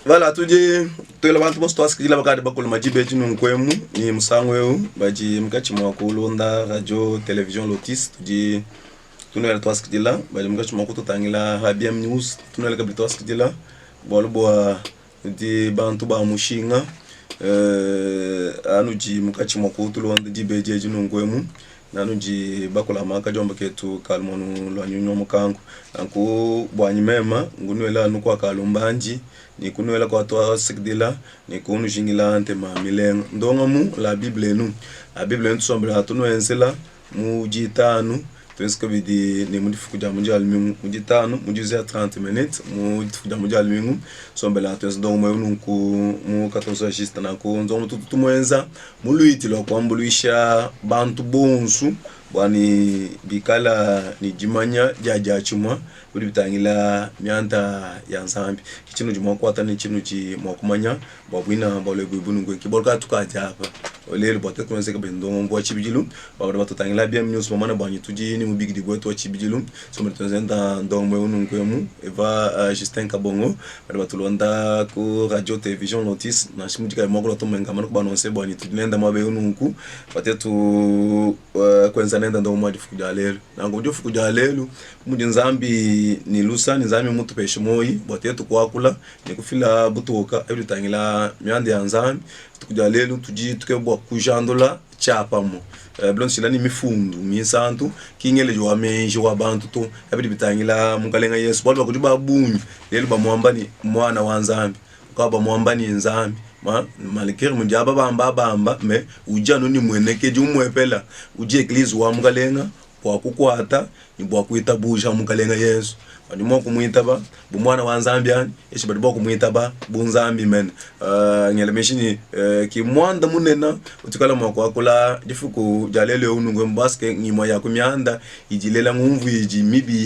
Voilà, tu le bantu bosto askiji la bakade bakolo majibe jinu nkwemu ni musangweu baji mkachi mwakulonda radio television Lotis tuji tunela to askiji la baji mkachi mwakuto tangila HBM News tunela kabito askiji la bolo boa di bantu ba mushinga anuji mkachi mwakuto londa jibe jinu nkwemu nanuji bakola maka jomba ketu kalmonu lwanyunyo mukangu nanku bwanyi mema ngunwela nukwa kalumbanji ni kunuela kwa toa sikdila ni kunu jingila ante ma milenga ndonga mu la bible nu sombra tunu ensela mu jitanu tuenska bidi ni mudifukuja munjal mingu mujitanu mujizia 30 minutes mudifukuja munjal mingu sombela tuenska ndonga mu ku mu 14 jista na ku ndonga tutu mwenza muluiti lo kwa mbuluisha bantu bonsu bwani bikala ni jimanya jaja chuma buri bitangila myanta ya nsambi kichinu juma kwata ni chinu ji mokumanya babwina bole bwibunu ngwe kibolka tukaja hapa olele bote kunse ka bendo mbo chibijilu babura batutangila bien news mama na banyi tuji ni mubigidi gweto chibijilu so mtenzenda ndongwe unu ngwemu eva Justin Kabongo bari batulonda ku radio television Lotis na shimujika mogolo to mengamano kubanonse banyi tudinenda mabe unu nku batetu kwenza nenda ndo mwa difukuja lelo nango ndio fukuja lelo mudi nzambi ni lusa ni nzambi mutu peshe moyi batetu kwakula ni kufila butoka ebitangila myande ya nzambi tukuja lelo tuji tukebwa kujandola chapa mo blon silani mifundu misantu kingele jo amenje wa bantu to ebidi bitangila mungalenga Yesu balo bakujuba bunyu lelo bamwamba ni mwana wa nzambi kwa bamwamba ni nzambi malikiri munjaba bamba me ujano ni mweneke jumwepela uje eglise wa mungalenga kwa kukwata ni bwa kuita buja mungalenga Yesu bani mo kumwita ba bumwana wa nzambi yani eshi badi bo kumwita ba bunzambi men ngele meshini ki mwanda munena utikala mwako akula difuku jalele unungwe mbaske ngimo ya kumyanda ijilela ngumvu iji mibi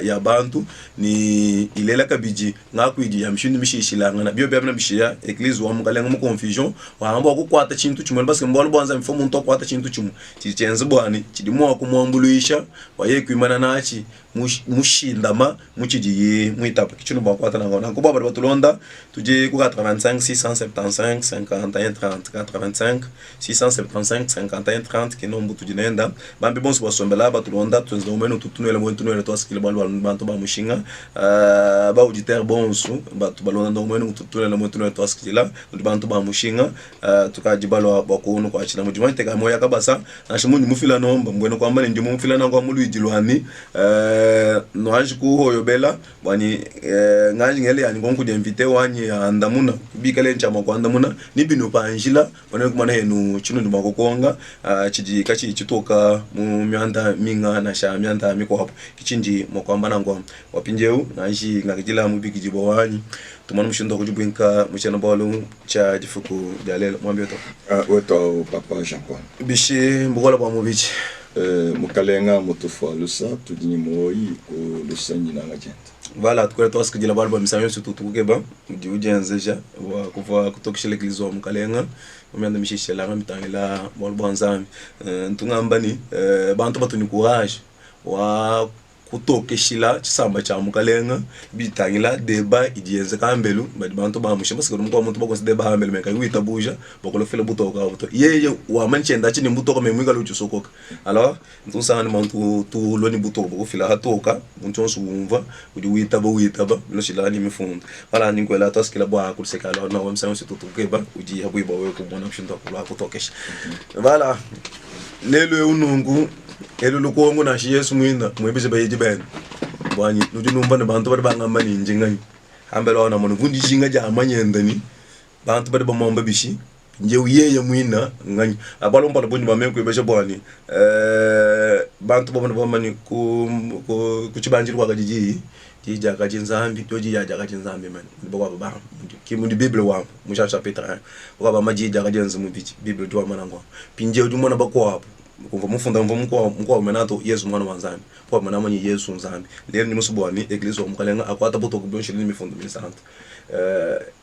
ya bantu ni ilela kabiji ngaku iji ya mshindi mishishilanga na biyo na bishiya eglise wa mungalenga mu confusion wa ambo kukwata chintu chimwe baske mbolo bonza mfomu nto kwata chintu chimwe chichenze bwani chidimo akumwambuluisha waye kuimana nachi mushindama muchiji muitapa kichunu bakwata na kuba bari batulonda tuje ku 85 675 51 30 85 675 51 30 kinombu tujinenda bambi bonso basombela batulonda tunzo umeno tutunela mwentunela twasikile bantu ba mushinga ba auditeur bonso batu balonda ndo umeno tutunela mwentunela twasikila bantu ba mushinga tukajibalo bakunu kwa china mujuma teka moya kabasa na shimunyu mufila nomba mbweno kwamba ndi mufila na kwa muluiji lwani noaji ku hoyo bela bwani ngaji ngele yani ngonku de invite wanyi andamuna bikale nchama kwa andamuna nibino panjila bwana kumana henu chino ndi makokonga chiji kachi chitoka mu myanda minga na sha myanda miko hapo kichinji mokwamba nangwa wapinjeu naji ngakijila mu bikijibo wanyi tumana mshindo kujubinka mchana balo cha jifuku jalelo mwambie to weto papa Jean Paul bishi mbugola ba mu bichi mukalenga mutufwa lusa tudini moi ko lusanyi na ngajenta. Voilà, tukole toska jila balba misanyo surtout tukeba di ujenzeja wa kuva kutokishile kilizo mukalenga umyanda mishishela ngamitangila balba nzambi ntungambani bantu batuni courage wa kutokeshila chisamba cha mukalenga bitangila deba idienze kambelu badi bantu ba mushe parce que mko muntu bako deba hambelu meka wita buja bako fele butoka buto yeye wa manchenda chini butoka memwiga lucho sokoka alors ntusana muntu tu loni butoka bako fila hatoka muntu nsumva udi wita ba lo shilani mifundo wala ninkwela taskila bwa kuliseka alors na wamsa nsi tutukeba udi habuiba we ko bona kushinda kula kutokesha voilà lelo unungu elo lukongo na Yesu mwina mwebise bayeje ben bwanyi nuju numba ne bantu bari bangamba ni njinga hambela wana mono vundi jinga ja amanyenda ni bantu bari bamomba bishi nje uyeye mwina ngani abalo mpa bonyi bameko ibeshe bwani bantu babona bamani ku chibanjiri kwa gajiji jija kajinzambi toji ya jaga jinzambi man baba baba kimundi bible wa musha chapitre baba majija kajenza mu bible jwa manango pinje ujumona bako hapo kumva mufunda mko menato Yesu mwana wanzambi kwa mwana manyi Yesu nzambi lero ni musubwani eglise omukalenga akwata buto kubonshira ni mifundo misanto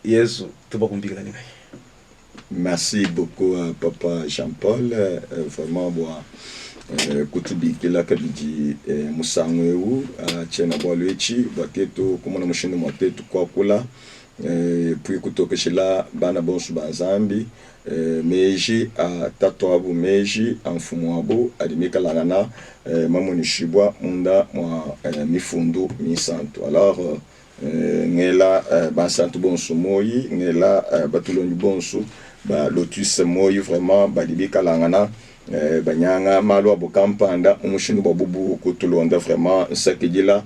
Yesu tuba kumpikira ni ngai. Merci beaucoup papa Jean-Paul vraiment boa kutubikila kabiji musangwewu chena bolwechi bateto komona mushinde mwatetu kwa kula puis kutokeshela bana bonsu banzambi meji tato abu meji amfumu abu adimika langana mamunishibwa munda mwa mifundu misanto alors ngela bansantu bonsu moyi ngela batulonyi bonsu ba lotus moyi vraiment badibika langana banyanga malo abo kampanda umushinu babubu kutulonda vraiment sakidila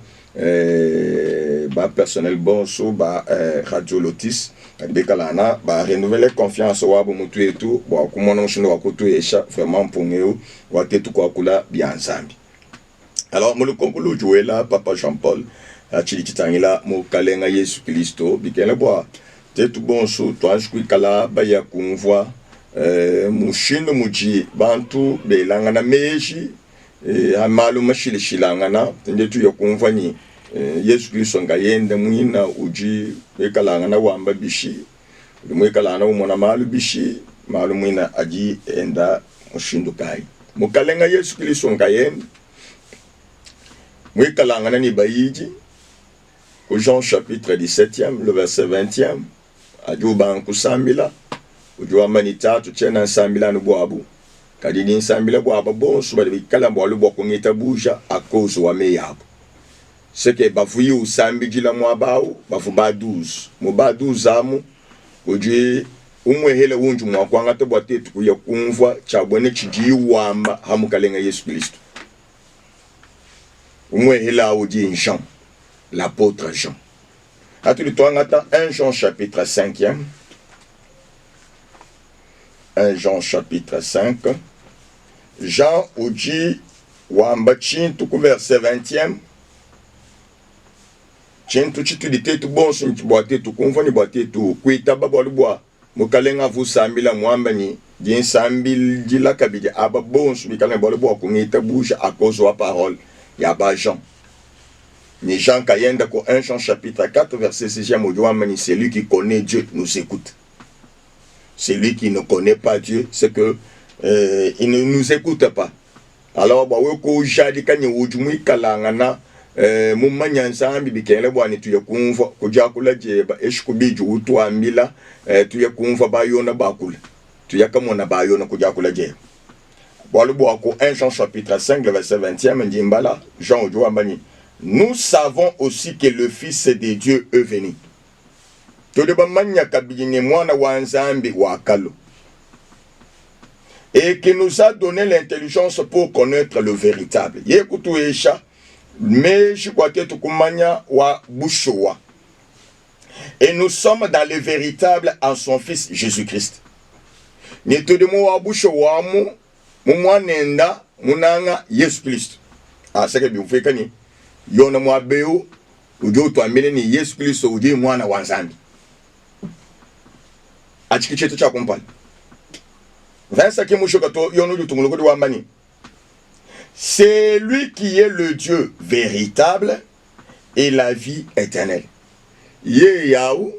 ba personnel bonso ba radio lotis bekalana ba renouveler confiance wabo mutu etu ba kumona mushino wakutu esha vraiment pongeu watetu kwa kula bianzambi. Alors mo le konkulu juela papa Jean-Paul achili kitangila mo kalenga Yesu Kristo bikele bwa tetu bonso twanjku kala ba ya kunvwa mushino muji bantu belangana meji amalu mashilishilangana ndetu yokumva ni Yesu Kristo ngayenda mwina uji bekalangana wamba bishi mwekalana umona malu bishi malu mwina aji enda mushindu kai mukalenga Yesu Kristo ngayenda mwekalangana ni bayiji au Jean chapitre 17e le verset 20e ajuba nkusambila ujua manitatu chena nsambila nubwabu kadini nsambila bwaba bonsu bali bikala mbwalu bwakongeta buja a cause wa meyabo seke bafuyi usambi jila mwabao bafu ba 12 mu ba 12 amu uje umwehele unju mwakwanga to bwatetu kuya kumva chabwene chiji wamba hamukalenga Yesu Kristo umwehela uji Jean l'apôtre Jean atuli twangata 1 Jean chapitre 5e 1 Jean chapitre 5 Jean uji wamba chintu ku verset 20e chintu chitulite tu bonso nchibwate tu kumva ni bwate tu kuita baba lubwa mukalenga vusambila mwamba ni dinsambil jila kabidi aba bonso bikalenga bwa lubwa kungita busha à cause wa parole ya ba Jean ni Jean kayenda ko 1 Jean chapitre 4 verset 6e mujwamba ni celui qui connaît Dieu nous écoute. Celui qui ne connaît pas Dieu, c'est que il ne nous écoute pas. Alors, bah oui, ko jadi kanye wujumi kalangana mumanya nsambi bikele bwani tuye kumva kujakula jeba eshikubiju utwambila tuye kumva bayona bakula tuye kamona bayona kujakula jeba bwalu bwako 1 Jean chapitre 5 le verset 20e ndimbala Jean ujwambani nous savons aussi que le fils de Dieu est venu. Toleba manya kabini mwana wa nzambi wa kalo et qui nous a donné l'intelligence pour connaître le véritable. Yekutu esha me shikwate tukumanya wa bushowa. Et nous sommes dans le véritable en son fils Jésus-Christ. Ni tudemo wa bushowa mu mwanenda munanga Yesu Kristo. Ah seke bi ufeka ni yona mwabeo ujo twamene ni Yesu Kristo uji mwana wa nzambi. Achikichetu cha kumpani. Vansa kimusho kato yonu jutunguloko di wambani. C'est lui qui est le Dieu véritable et la vie éternelle. Ye yaou,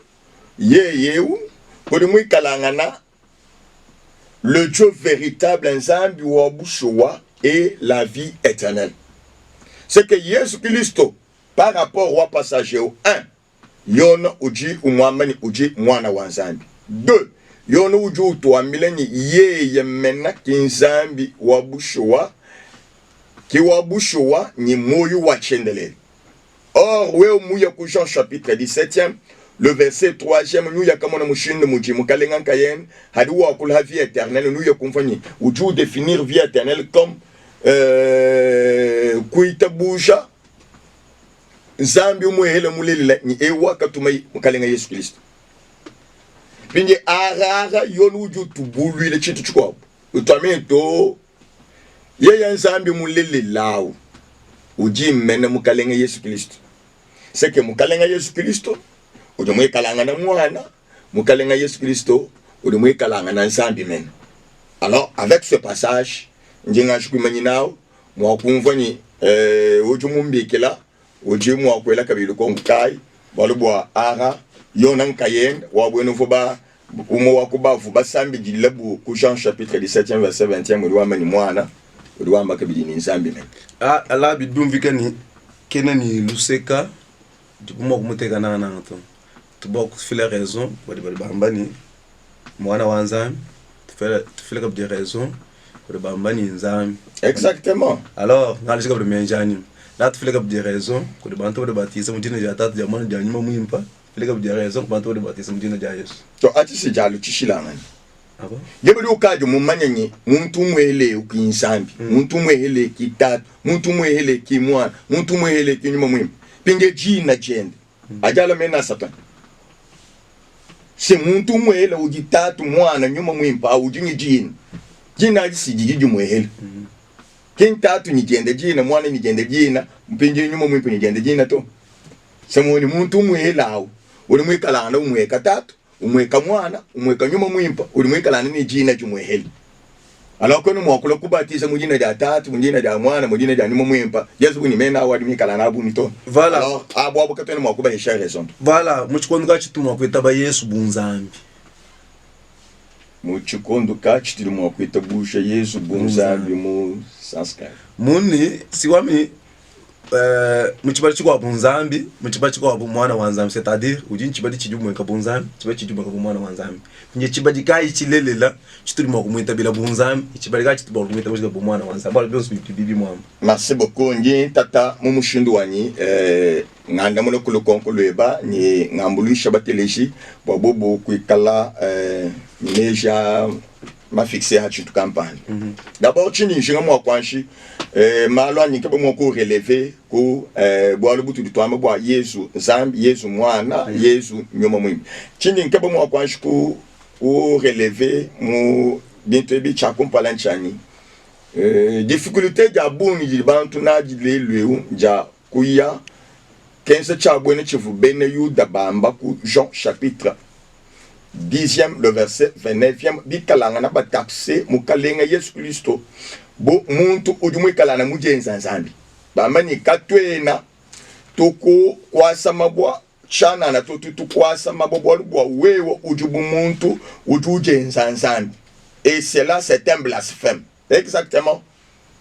ye yeou, pour nous kalangana, le Dieu véritable Nzambi Wabushowa et la vie éternelle. C'est que Jésus Christ, par rapport au passage 1, Yon uji umwamani uji mwana wa Nzambi. 2, Yon uji utuambileni yeye mena kinzambi Wabushowa, ki Wabushowa ni moyu wa chendele. Or, we mouya ku Jean chapitre 17e, le verset 3e, nous ya kamona mushinde muji mukalenga kayen, hadi wa kula vie éternelle, nous ya kumfani, uju définir vie éternelle comme kuita busha, Zambi umuhele mulele ni ewa katumai mukalenga Yesu Kristo. Pinje araga yonu uju tubulu ile chitu chukwa. Utamento, yeye Zambi mulele lao, uji mene mukalenga Yesu Kristo. C'est que mukalenga Yesu Kristo, udumwe kalanga na mwana, mukalenga Yesu Kristo, udumwe kalanga na Nzambi men. Alors, avec ce passage, njenga shukumani nao, mwakumvani ujumumbikila, ujimu wakwela kabilu konkai, walubwa ara, yonan kayen, wabwenu fuba, umo wakuba fuba sambi jilebu Jean chapitre 17e verset 20e, uduwa mani mwana, uduwa makabili ni Nzambi men. Ala bidum vikani, kena ni luseka, Tubumo kumuteka na nato. Tubo kufile raison, wadi bambani mwana wa Nzambi, tufile kap de raison, wadi bambani Nzambi. Exactement. Alors, ngali sika premier jani. Là tufile kap de raison, wadi bantu wadi batisa mutine ja tatu jamani janyima muimpa. Tufile kap de raison, bantu wadi batisa mutine ja Yesu. To ati se jalu chishila ngani. Aba? Yebeli ukaje mumanyenye, muntu mwele ukinsambi, muntu mwele kitatu, muntu mwele kimwana, muntu mwele kinyuma muimpa. Pinge jina jende. Ajala mena satan. Se muntu mwele ujitatu mwana nyuma mwimpa ujingi jina. Jina ajisi jiji mwele. King tatu ni jende jina, mwana ni jende jina, mpinje nyuma mwimpa ni jende jina to. Se mwani muntu mwele au. Uli mwika lana umweka tatu, umweka mwana, umweka nyuma mwimpa, uli mwika lana ni jina jumwele. Alors que nous mwakula kubatiza mujina ja tatu, mujina ja mwana, mujina ja nyuma mwimpa, Yesu ni mena wadi mikala na abu mito. Voilà. Alors abo katene mwakuba hesha raison. Voilà, muchikondo kachitu mwakweta ba Yesu bunzambi. Muchikondo kachitu mwakweta busha Yesu bunzambi mu sanskar. Muni siwami muchibali chiko bunzambi, muchibali chiko mwana wa Nzambi, c'est-à-dire ujini chibali chijumu ka bunzambi, chibali chijumu ka mwana wa Nzambi. Nje chibali kai chilelela, chituli mwakumweta bila bunzambi, chibali kai chituli mwakumweta busha mwana wa Nzambi. Bali byosu bibi mwamba. Merci beaucoup nji tata mumushindu wani nganda mono kulokonko eba ni ngambulisha bateleji bobo kuikala neja ma fixé à toute campagne. D'abord chini jinga mwa kwanshi malwa ni kebo mwa ko relever ko boa le butu ditwa mwa Yesu Nzambi Yesu mwana Yesu nyoma mwimbi. Chini kebo mwa kwanshi ko relever mu bientôt bi chakompala nchani. Difficulté ja buni di bantu na di lelu ja kuya 15 chabwene chivu bene yu dabamba ku Jean chapitre 10e le verset 29e bikalanga na bataxe mukalenga Yesu Kristo bo muntu ujumwe kalana mujenza Nzambi bamani katwena toko kwasa mabwa chana na tutu kwasa mabwa bwa wewo ujubu muntu ujujenza Nzambi et cela c'est un blasphème. Exactement.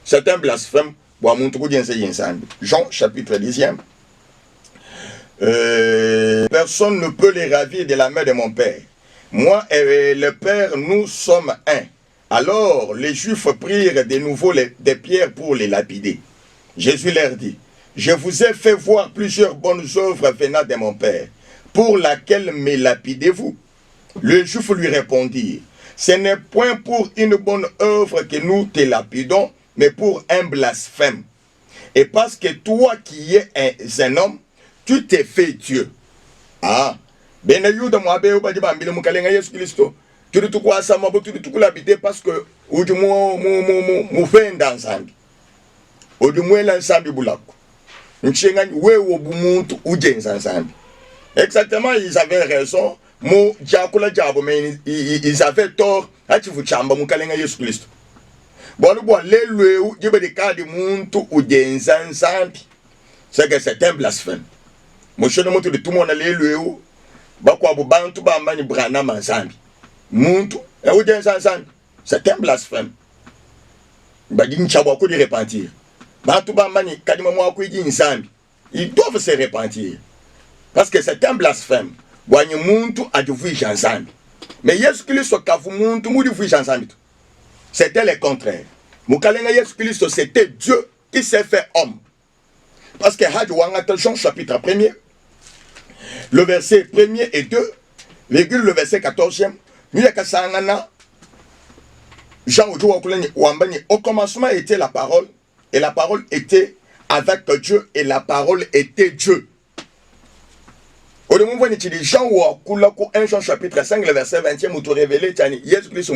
C'est un blasphème. Jean chapitre 10e. Personne ne peut les ravir de la main de mon Père. Moi et le Père, nous sommes un. Alors les Juifs prirent de nouveau des pierres pour les lapider. Jésus leur dit, je vous ai fait voir plusieurs bonnes œuvres venant de mon Père. Pour laquelle me lapidez-vous? Les Juifs lui répondirent, ce n'est point pour une bonne œuvre que nous te lapidons, mais pour un blasphème. Et parce que toi qui es un homme, tu t'es fait Dieu. Ah, ben yuda mwabe uba jiba mbile mukalenga Yesu Kristo. Tu te crois ça mabo tu te lapide parce que uju mu fenda Nzambi. Uju mwela Nzambi bulako. Nchenga wewe bumuntu ujenza Nzambi. Exactement, ils avaient raison. Mais ils avaient tort. Bon, les lois, il y a des cas de muntu ou des ensembles. C'est que c'est un blasphème. Moi, je ne de tout le monde les lois. Bakwa Bantu Bambani Brana Mansambi. Muntu, et ou des ensembles. C'est un blasphème. Badin Chabako de repentir. Bantu Bambani, Kadimamo Kwidi Nsambi. Ils doivent se repentir. Parce que c'est un blasphème. Boigny Muntu a du vuige ensemble. Mais Jésus-Christ, Kafumuntu, Moudi vuige ensemble. C'était le contraire. Moukalenga Jésus-Christ, c'était Dieu qui s'est fait homme. Parce que Jean chapitre 1er, le verset 1er et 2, virgule le verset 14e, nous avons Jean au commencement était la parole, et la parole était avec Dieu, et la parole était Dieu. Au moment où on utilise Jean ou 1 Jean chapitre 5, le verset 20e, où tu révélé, Jésus-Christ,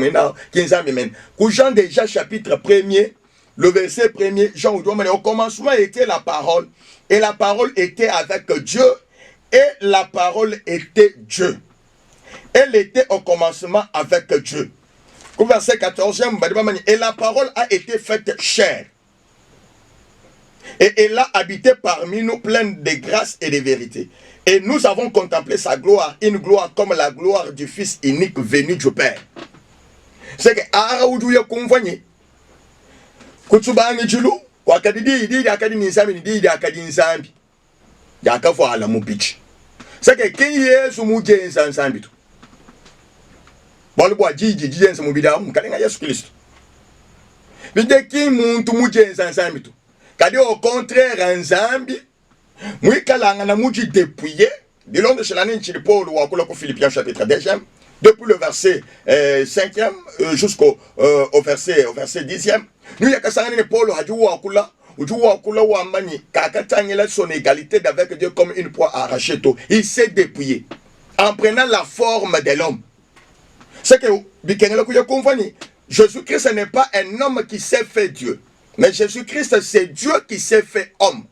Jean déjà chapitre 1er, le verset 1er, Jean au commencement était la parole, et la parole était avec Dieu, et la parole était Dieu. Elle était au commencement avec Dieu. Au verset 14e, et la parole a été faite chair. Et elle a habité parmi nous pleine de grâce et de vérité. Et nous avons contemplé sa gloire, une gloire comme la gloire du Fils unique venu du Père. C'est que Araoudouya Konvoye, Kutsubani Julu, Wakadidi, Akadini Nzambi, Didi Akadini Nzambi, Yakafo ala Mupich. C'est que qui est ce Moudjé Nzambi? Bolboa Didi, Didi Nzamubida, Mkalenga Yesu Christ. Mais dès qu'il monte Moudjé Nzambi, Kadi au contraire Nzambi, Mouikalanga na Moudji dépouillé, de l'on de Chelani Chilipol ou Akulako Philippiens chapitre 2e, depuis le verset 5e jusqu'au verset 10e. Nous y a Kassangani Paul Hadjou Akula, Udjou Akula ou Amani, Kakatangela son égalité d'avec Dieu comme une proie arrachée. Il s'est dépouillé en prenant la forme de l'homme. C'est que Jésus-Christ n'est pas un homme qui s'est fait Dieu, mais Jésus-Christ c'est Dieu qui s'est fait homme.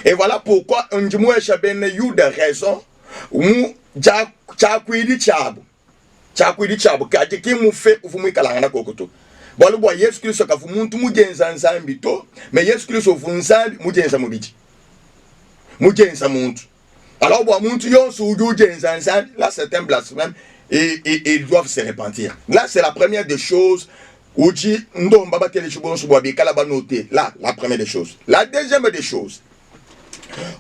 Et voilà pourquoi on dit moi j'avais eu de raison où Tchakwidi Tchabo qui m'a fait ou vous me calangana kokoto. Bon, le Jésus Christ a fait muntu mujenza nzambito, mais Jésus Christ a fait nzambi mujenza mubiti. Mujenza muntu. Alors bon muntu yon su mujenza nzambi, là c'est un blasphème et ils doivent se repentir. Là c'est la première des choses où dit ndo mbaba tele chubon subwabi kala ba noter. Là la première des choses. La deuxième des choses.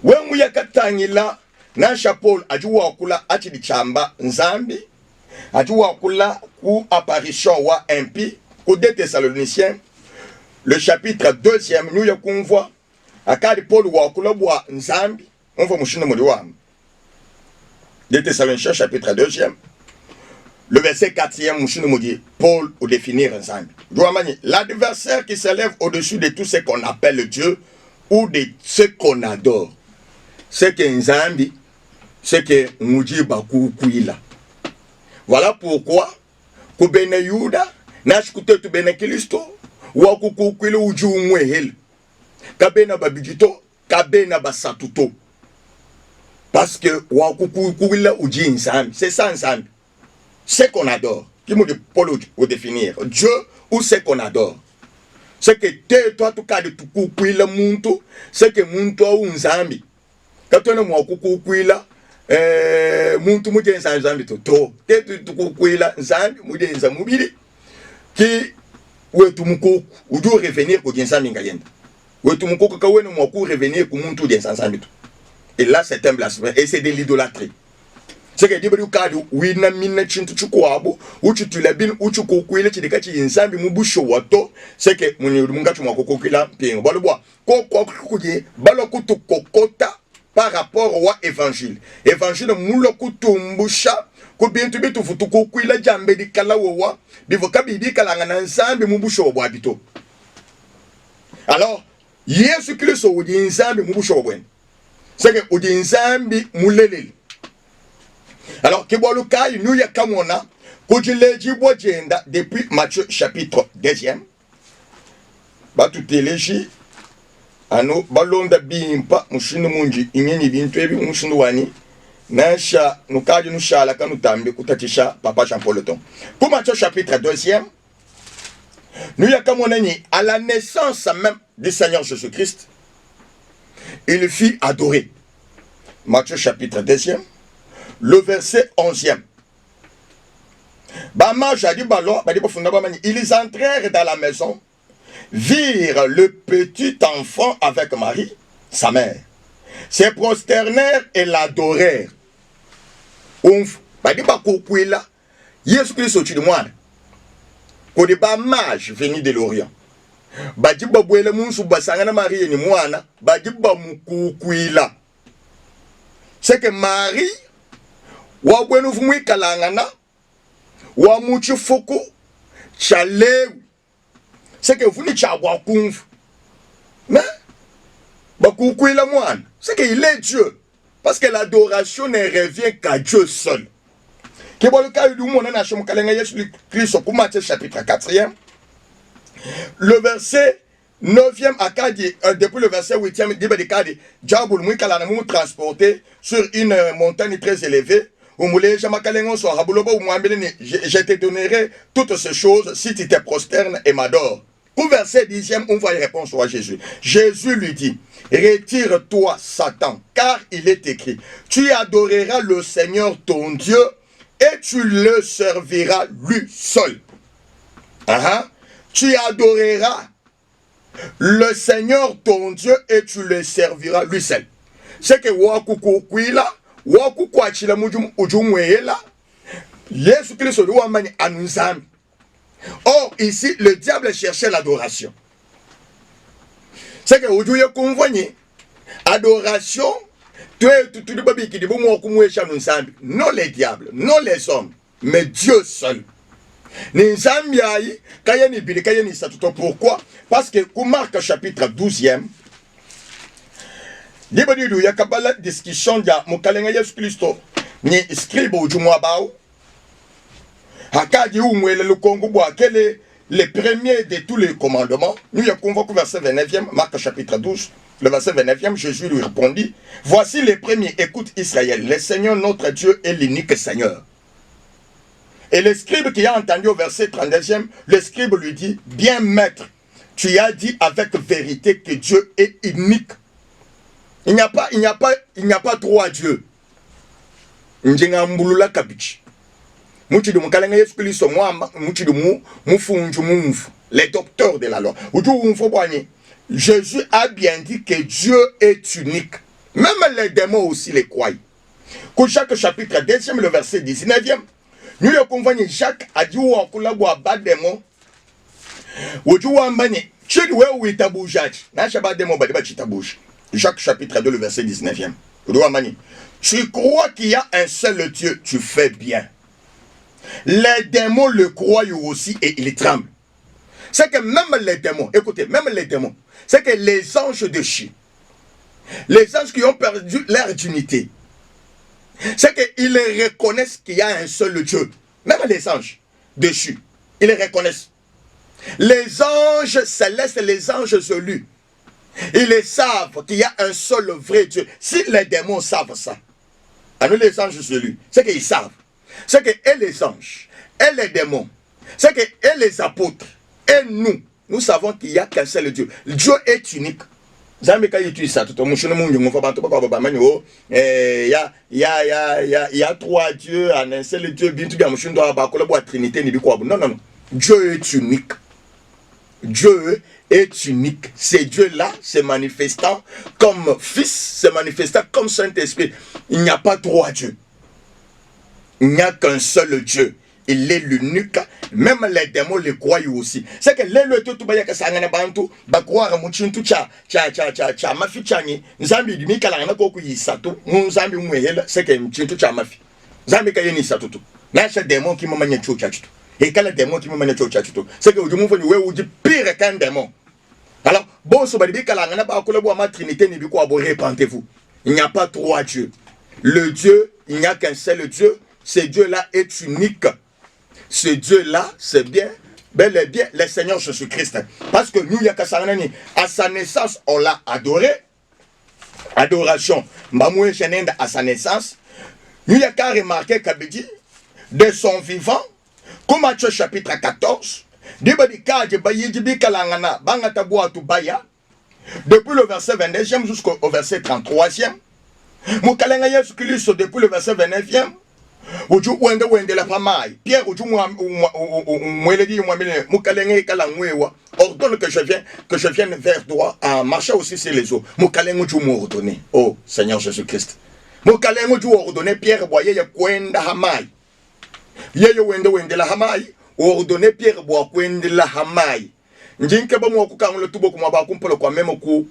When we yakatangila na Paul ajuwa okula achidi chamba nzambi ajuwa okula ku apparition wa impi au 2 Thessaloniciens le chapitre 2e nous yakunva akadi Paul wa okula bwa nzambi on va mushina muri wa 2 Thessaloniciens chapitre 2e le verset 4e mushina muri Paul au définir nzambi l'adversaire qui s'élève au-dessus de tout ce qu'on appelle Dieu ou de ce qu'on adore. C'est que Nzambi, c'est que Moudji Bakou Kouila. Voilà pourquoi, Koubene Yuda, Nashkute Tubene Kilisto, Wakukou Kouila Uju Mwehel, Kabena Babidito, Kabena Basatuto. Parce que Wakukou Kouila Uji Nzambi, c'est ça Nzambi. C'est qu'on adore. Qui m'a dit Paul au définir Dieu ou c'est qu'on adore. C'est que toi tout cas de tout kukwila muntu, c'est que muntu ou nzambi. Quand on a moi kukwila, muntu mujenza nzambi to. Te tout kukwila nzambi mujenza mubili. Qui ou tu muko ou doit revenir pour nzambi ngayenda. Ou tu muko ka wena moi ku revenir pour muntu jenza nzambi to. Et là c'est un blasphème et c'est de l'idolâtrie. C'est que Dieu kadi wina minna chintu chukwabo uchu tulabin uchu kokwile chidikachi insambi mubusho wato c'est que munga chuma kokokila pingo balobwa kokokuje balokutu kokota par rapport au évangile mulo kutumbusha ko bintu bitu futu kokwila jambe dikala wowa bivoka bibi kala na nsambi mubusho bwabito. Alors Yesu Kristo udi nsambi mubusho bwen c'est que udi nsambi mulelele. Alors, Kibolukai, nous y a kamona, depuis Matthieu chapitre 2e. Batu teleji, ano, balonda bimpa, mushinu munji, inyeni bintuebi, mushinu wani, nasha, nukaji nushala, kanutambi, kutatisha, papa Jean-Paul Leton. Pour Matthieu chapitre 2e, Nous y a comme on a dit, à la naissance même du Seigneur Jésus-Christ, il fit adorer. Matthieu chapitre 2, le verset 11e. Ils entrèrent dans la maison, virent le petit enfant avec Marie, sa mère, se prosternèrent et l'adorèrent. Jésus-Christ au-dessus de moi. Quand des mages venus de l'Orient, Badiba Bouele Mounsou Basangana Marie ni Moana, Badiba Moukoukouila. C'est que Marie, Wabwenu Fumui Kalangana, Wamuchu Foko, Chalew. C'est que vous n'êtes pas Wakouf. Mais, Bakoukouila Moana, c'est qu'il est Dieu. Parce que l'adoration ne revient qu'à Dieu seul. Que bon le cas du monde en Hachem Kalenga Jésus Christ au Matthieu chapitre 4e, le verset 9e à Kadi, depuis le verset 8e, dit de Kadi, Diaboul Mouikalana mou transporté sur une montagne très élevée, où Moulé Jamakalengon soit Haboulobo ou Mouambélini, je te donnerai toutes ces choses si tu te prosternes et m'adores. Au verset 10e, on voit une réponse à Jésus. Jésus lui dit, retire-toi Satan, car il est écrit, tu adoreras le Seigneur ton Dieu, et tu le serviras lui seul. Tu adoreras le Seigneur ton Dieu et tu le serviras lui seul. C'est que Wakukukwila, Wakukwachila Mujumwela, Jésus Christ doit manier à nous âmes. Or, ici, le diable cherchait l'adoration. C'est que aujourd'hui, convoyé, adoration. Non les diables, non les hommes, mais Dieu seul. Pourquoi? Parce que au Marc chapitre 12e, il y a une discussion de Jésus Christ, ni scribe ou du Moabao. Hakadi ou le Congo, quel est le premier de tous les commandements? Nous y a convoqué verset 29e, Marc chapitre 12. Le verset 29e, Jésus lui répondit, voici les premiers, écoute Israël, le Seigneur notre Dieu est l'unique Seigneur. Et le scribe qui a entendu au verset 32e, le scribe lui dit, bien maître, tu as dit avec vérité que Dieu est unique. Il n'y a pas trois dieux. Les docteurs de la loi. Jésus a bien dit que Dieu est unique. Même les démons aussi les croient. Pour chaque chapitre 2e, le verset 19e, nous le convoyons Jacques a dit où on collabore bas démon. Où tu vois mbani, tu dois où il tabouche. N'a pas démon bas tabouche. Jacques chapitre 2, le verset 19e. Tu crois qu'il y a un seul Dieu, tu fais bien. Les démons le croient aussi et ils tremblent. C'est que même les démons, écoutez, même les démons, c'est que les anges de Chi, les anges qui ont perdu leur dignité, c'est qu'ils reconnaissent qu'il y a un seul Dieu. Même les anges de Chi, ils reconnaissent. Les anges célestes, les anges élus, ils savent qu'il y a un seul vrai Dieu. Si les démons savent ça, à nous les anges élus, c'est qu'ils savent. C'est que et les anges, et les démons, c'est que et les apôtres, et nous savons qu'il n'y a qu'un seul Dieu. Dieu est unique. Il y a trois dieux, un seul Dieu, non, non, non. Dieu est unique. Dieu est unique. C'est Dieu-là, se manifestant comme Fils, se manifestant comme Saint-Esprit. Il n'y a pas trois dieux. Il n'y a qu'un seul Dieu. Il est l'unique. Même les démons le croient aussi. C'est que les le tout baya que ça ngana bantu ba croire muchintu cha mafi chani nzambi di mikala na ko ku yisato nzambi mwehela c'est que muchintu cha mafi nzambi ka yeni sato na cha démon qui mama nya chocha chuto et quand les démons qui mama nya chocha chuto c'est que ojumu foni we uji pire qu'un démon. Alors bon so ba di kala ngana ba ko le bo ma trinité ni bi ko abo répentez-vous. Il n'y a pas trois dieux. Le Dieu, il n'y a qu'un seul Dieu. Ce Dieu-là est unique. Ce Dieu-là, c'est bien, bel et bien, le Seigneur Jésus-Christ. Parce que nous, à sa naissance, on l'a adoré. Adoration. À sa naissance, nous, il y a qu'à remarquer qu'Abedi, de son vivant, comme Matthieu chapitre 14, Diba di kaje ba yijibi kalangana banga tabua tu baya. Depuis le verset 22e jusqu'au verset 33e. Mukalenga Yesu Kristo depuis le verset 29e. Uju wende la pamai. Pierre uju mwele di mwamile mukalenga kalangwewa. Ordonne que je vienne vers toi à marcher aussi sur les eaux. Mukalenga uju m'ordonner. Oh Seigneur Jésus-Christ. Mukalenga uju ordonner Pierre boye ya kwenda hamai. Yeye wende la hamai. Ordonner Pierre boye kwenda la hamai. Njinke ba mwa kukangolo tubo kuma ba kumpolo kwa memo ku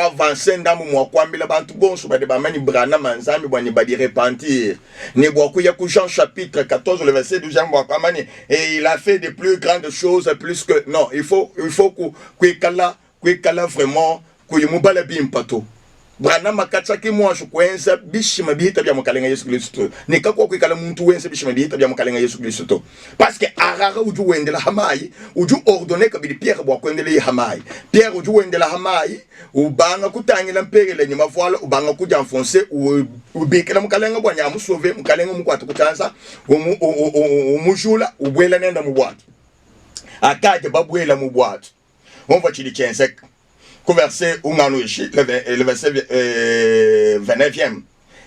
avancer ndamu mwa kwambila bantu bonso ba de ba mani brana manzami bwa ni ba di repentir ni bwa ku ya ku Jean chapitre 14 le verset 12 mwa kwa mani et il a fait de plus grandes choses plus que non il faut ku kala vraiment ku yimubala bimpato brana makatsa ki mwa shukwenza bishima bihita bya mukalenga Yesu Kristo ni kako ku kala muntu wense bishima bihita bya mukalenga Yesu Kristo parce que arara uju wendela hamai uju ordonner ka bi Pierre bwa kwendele hamai Pierre uju wendela hamai ubanga kutangila mpegele nyuma voila ubanga kuja enfoncer ubikela mukalenga bwa nyamu sauver mukalenga mukwatu kutanza umujula ubwela nenda mubwatu akaje babwela mubwatu on va chili chensek verset le verset 29e.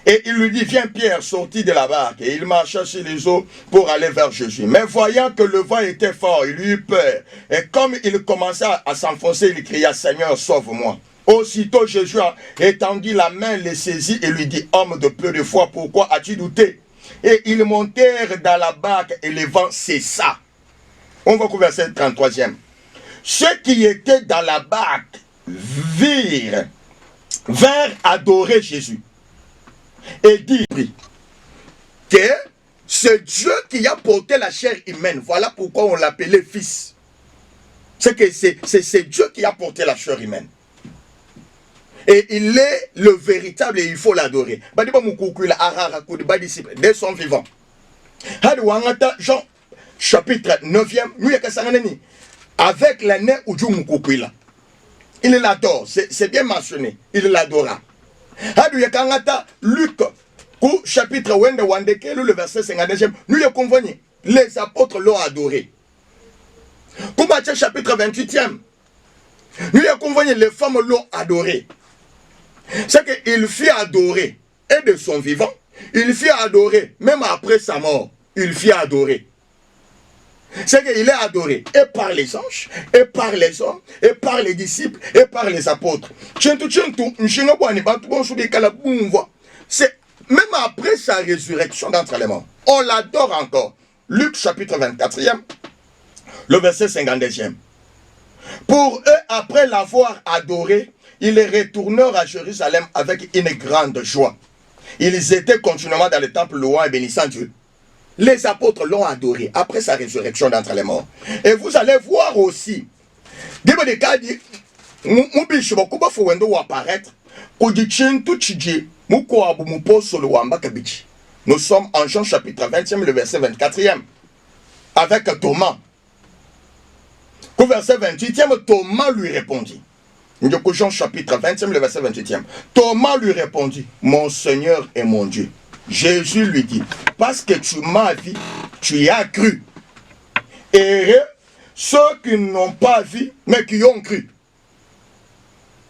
Et il lui dit, viens Pierre, sorti de la barque. Et il marcha sur les eaux pour aller vers Jésus. Mais voyant que le vent était fort, il eut peur. Et comme il commençait à s'enfoncer, il cria, Seigneur, sauve-moi. Aussitôt Jésus a étendu la main, le saisit et lui dit, homme de peu de foi, pourquoi as-tu douté? Et ils montèrent dans la barque et le vent cessa. On va au verset 33e. Ceux qui étaient dans la barque vinrent adorer Jésus et dire que c'est Dieu qui a porté la chair humaine. Voilà pourquoi on l'appelait fils. C'est que c'est Dieu qui a porté la chair humaine. Et il est le véritable et il faut l'adorer. Dès son vivant. Jean chapitre 9e. Avec l'année où Dieu il l'adore, c'est bien mentionné, il l'adora. Luc, chapitre 1, le verset 52, nous y convenu, les apôtres l'ont adoré. Matthieu chapitre 28e, nous y convenu, les femmes l'ont adoré. C'est qu'il fut adoré, et de son vivant, il fut adoré, même après sa mort, il fut adoré. C'est qu'il est adoré et par les anges, et par les hommes, et par les disciples, et par les apôtres. C'est même après sa résurrection d'entre les morts. On l'adore encore. Luc chapitre 24e, le verset 52e. Pour eux, après l'avoir adoré, ils retournèrent à Jérusalem avec une grande joie. Ils étaient continuellement dans le temple louant et bénissant Dieu. Les apôtres l'ont adoré après sa résurrection d'entre les morts. Et vous allez voir aussi, nous sommes en Jean chapitre 20e, le verset 24e, avec Thomas. Au verset 28e, Thomas lui répondit. Jean chapitre 20e, le verset 28e. Thomas lui répondit, mon Seigneur et mon Dieu. Jésus lui dit, parce que tu m'as vu, tu y as cru. Et ceux qui n'ont pas vu, mais qui ont cru.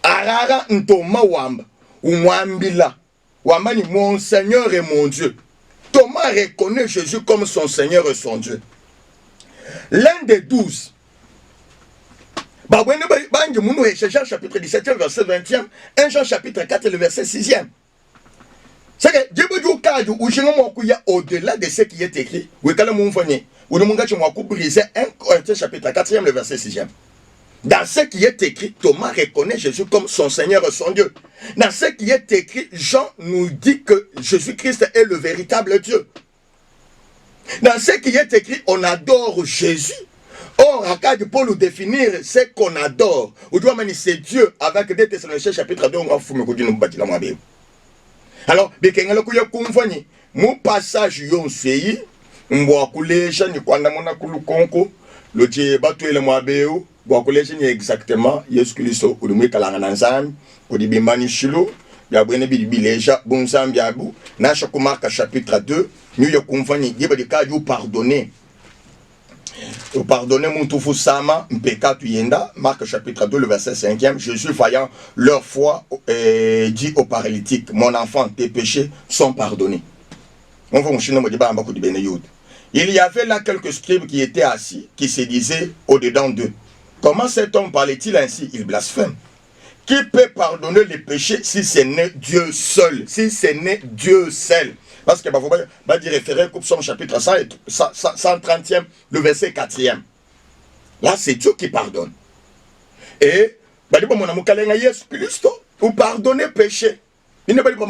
Arara ntoma wamba, umwambila, wamani mon Seigneur et mon Dieu. Thomas reconnaît Jésus comme son Seigneur et son Dieu. L'un des 12. Jean chapitre 17, verset 20e, 1 Jean chapitre 4, le verset 6e. C'est que Dieu au-delà de ce qui est écrit, chapitre 4, le verset 6e. Dans ce qui est écrit, Thomas reconnaît Jésus comme son Seigneur et son Dieu. Dans ce qui est écrit, Jean nous dit que Jésus-Christ est le véritable Dieu. Dans ce qui est écrit, on adore Jésus. Or, pour nous définir ce qu'on adore, c'est Dieu avec 2 Thessaloniciens chapitre 2, on va vous. Alors, mon passage yon sei, mwakuleja ni kwanda mona kulukonko, le je batu ele mwabeo, mwakuleja ni exactement Yesu Kristo ulumwe kalanga nanzami, kudibimani shilo, yabwene bileja bonzambi abu, na Marc chapitre 2, nous y convenu, yeba de cas you pardonner. Pardonnez mon toufou sama, mpeka tuyenda, Marc chapitre 2, le verset 5e. Jésus, voyant leur foi, dit aux paralytiques, mon enfant, tes péchés sont pardonnés. Il y avait là quelques scribes qui étaient assis, qui se disaient au-dedans d'eux, comment cet homme parlait-il ainsi? Il blasphème. Qui peut pardonner les péchés si ce n'est Dieu seul? Si ce n'est Dieu seul. Parce que, faut pas dire référer au psaume chapitre 130e, le verset 4e. Là, c'est Dieu qui pardonne. Et, vous pardonnez péché. Il ne peut pas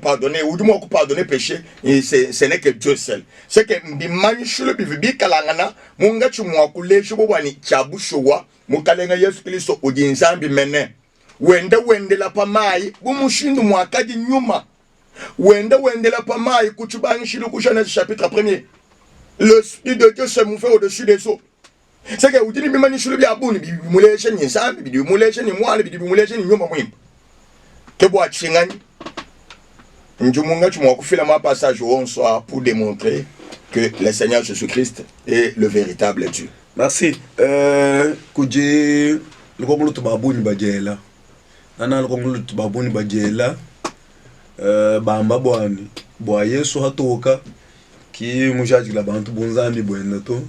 pardonner péché, ce n'est que Dieu seul. C'est que wende la pamai bumushindu mwakadi nyuma wende la pamai kuchubani shilu kushana chapitre 1er. Le Spirit de Dieu se mouvait au-dessus des eaux. C'est que vous dites bimani shilu bya buni bimuleshe ni sambi bimuleshe ni mwana bimuleshe ni nyuma mwimba ke bwa chingani njumunga chumwa kufila ma passage au soir pour démontrer que le Seigneur Jésus-Christ est le véritable Dieu. Merci. Kuje lokongolo tubabuni bajela nana lokongolo tubabuni bajela bamba bwani bwa Yesu hatoka ki mujaji la bantu bunzambi bwenda to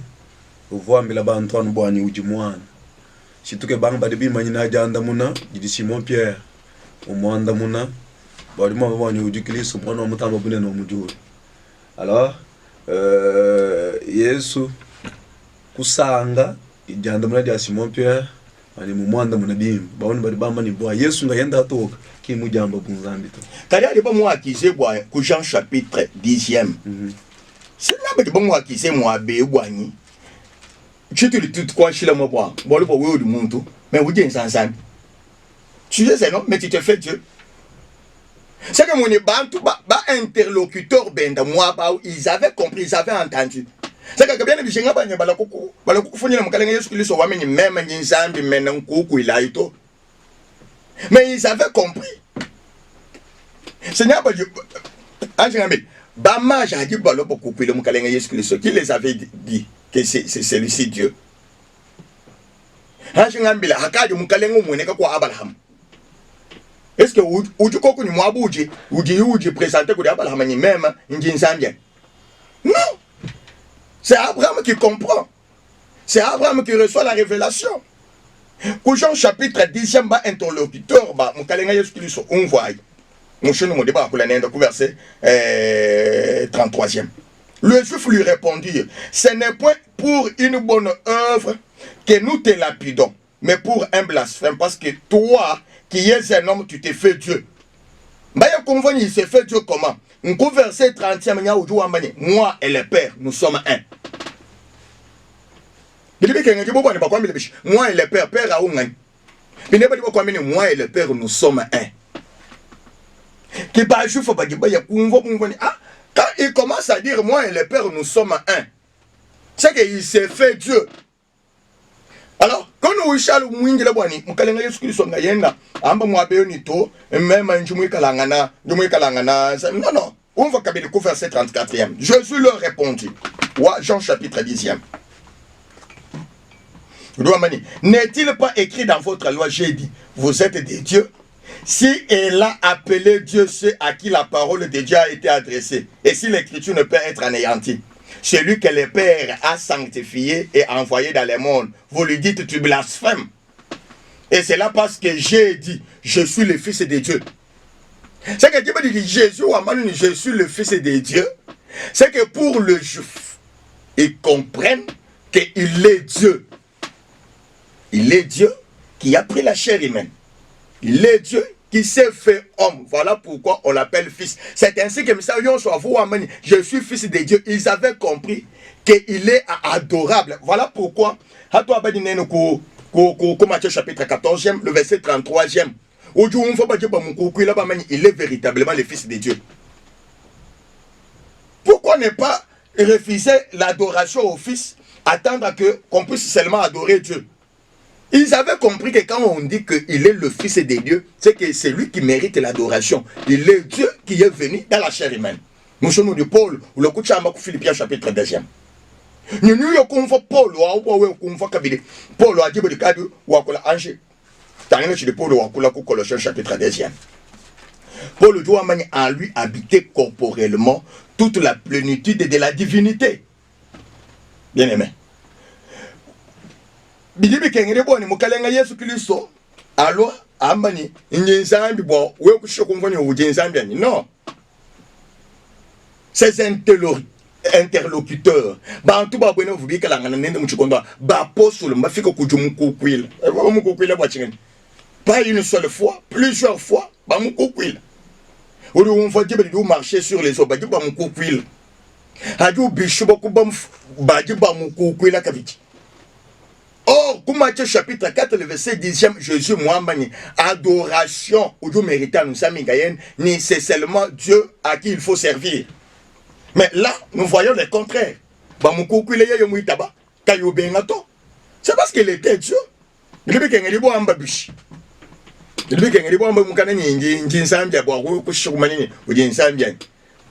uvwambi la bantu anu bwani ujimwana shituke banga de bima nyina janda muna jidi Simon Pierre umwanda muna bali mwa bwani ujikiliso mwana wa mutamba bune no mujuru. Alors Yesu kusanga ijanda muna dia Simon Pierre ani mumwanda muna bim bawoni bali bamba ni bwa Yesu ngayenda atoka ki mujamba bunzambi to kali ali ba mwa akize bwa ku Jean chapitre 10e. C'est là que bon akize mwa be bwani tu te tout quoi chez le moi bon le bon du monde mais vous dites ensemble tu sais non mais tu te fais Dieu. C'est que mon bantu ba interlocuteur benda moi ba ils avaient compris, ils avaient entendu. C'est que bien bishenga ba nyabala kuku funyela mukalenga Yesu Kristo wa menyi même nzambi mena nkuku ilaito. Mais ils avaient compris. Seigneur ba anjingambe ba maja di balo kuku ile mukalenga Yesu Kristo qui les avait dit que c'est celui-ci Dieu. Anjingambe la hakaje mukalenga umweneka kwa Abraham. Est-ce que uji koku ni mwabuji uji présenter kwa Abraham ni même nzambi? Non. C'est Abraham qui comprend. C'est Abraham qui reçoit la révélation. Jean chapitre 10e ba interlocuteur ba mukalenga Yesu Kristo on voit. Mon chenou mon débat pour l'année verset 33e. Le juif lui répondit, ce n'est point pour une bonne œuvre que nous te lapidons, mais pour un blasphème, parce que toi qui es un homme, tu t'es fait Dieu. Baya convenu, il s'est fait Dieu comment? Verset 30e, moi et le Père, nous sommes un. Moi et le Père, Père a un. Moi et le Père, nous sommes un. Quand il commence à dire moi et le Père, nous sommes un, c'est qu'il s'est fait Dieu. Alors, quand nous sommes en train non, non, on va caber le verset 34e. Jésus leur répondit, Jean chapitre 10e. N'est-il pas écrit dans votre loi, j'ai dit, vous êtes des dieux? Si elle a appelé Dieu ceux à qui la parole de Dieu a été adressée, et si l'écriture ne peut être anéantie, celui que le Père a sanctifié et envoyé dans le monde, vous lui dites tu blasphèmes. Et c'est là parce que j'ai dit, je suis le Fils de Dieu. C'est que Dieu me dit Jésus, je suis le Fils de Dieu. C'est que pour le juif, ils comprennent qu'il est Dieu. Il est Dieu qui a pris la chair humaine. Il est Dieu qui s'est fait homme. Voilà pourquoi on l'appelle fils. C'est ainsi que je suis fils de Dieu. Ils avaient compris qu'il est adorable. Voilà pourquoi Matthieu chapitre 14e, le verset 33e. Il est véritablement le fils de Dieu. Pourquoi ne pas refuser l'adoration au fils, attendre qu'on puisse seulement adorer Dieu? Ils avaient compris que quand on dit qu'il est le Fils de Dieu, c'est que c'est lui qui mérite l'adoration. Il est Dieu qui est venu dans la chair humaine. Nous sommes de Paul, ou le Kouchama Philippiens chapitre 2e. Nous nous convoquons Paul, ou convoquons Paul, a dit que le cadre, ou à quoi Angers. T'as rien de Paul, ou à quoi Colossiens chapitre 2e. Paul doit en lui habiter corporellement toute la plénitude de la divinité. Bien aimé. Bidibi kengere boni mukalenga Yesu Kristo alo ambani nyensambi bo we kushokumvani ujensambi ani non. Ces interlocuteurs bantu ba bwene vubika langa nende muchikondo ba apostole mbafika kujumukukwila ba mukukwila bwa chingani pas une seule fois plusieurs fois ba mukukwila uri umfa jibe du marcher sur les eaux ba jiba mukukwila haju bishobo kubam ba jiba mukukwila kabiti. Or, comme Matthieu chapitre 4, le verset 10e, Jésus Mouambani, adoration, ou Dieu méritant nous sommes ni c'est seulement Dieu à qui il faut servir. Mais là, nous voyons le contraire. C'est parce qu'il était Dieu. Il dit qu'il y a un babiche. Il dit qu'il y a un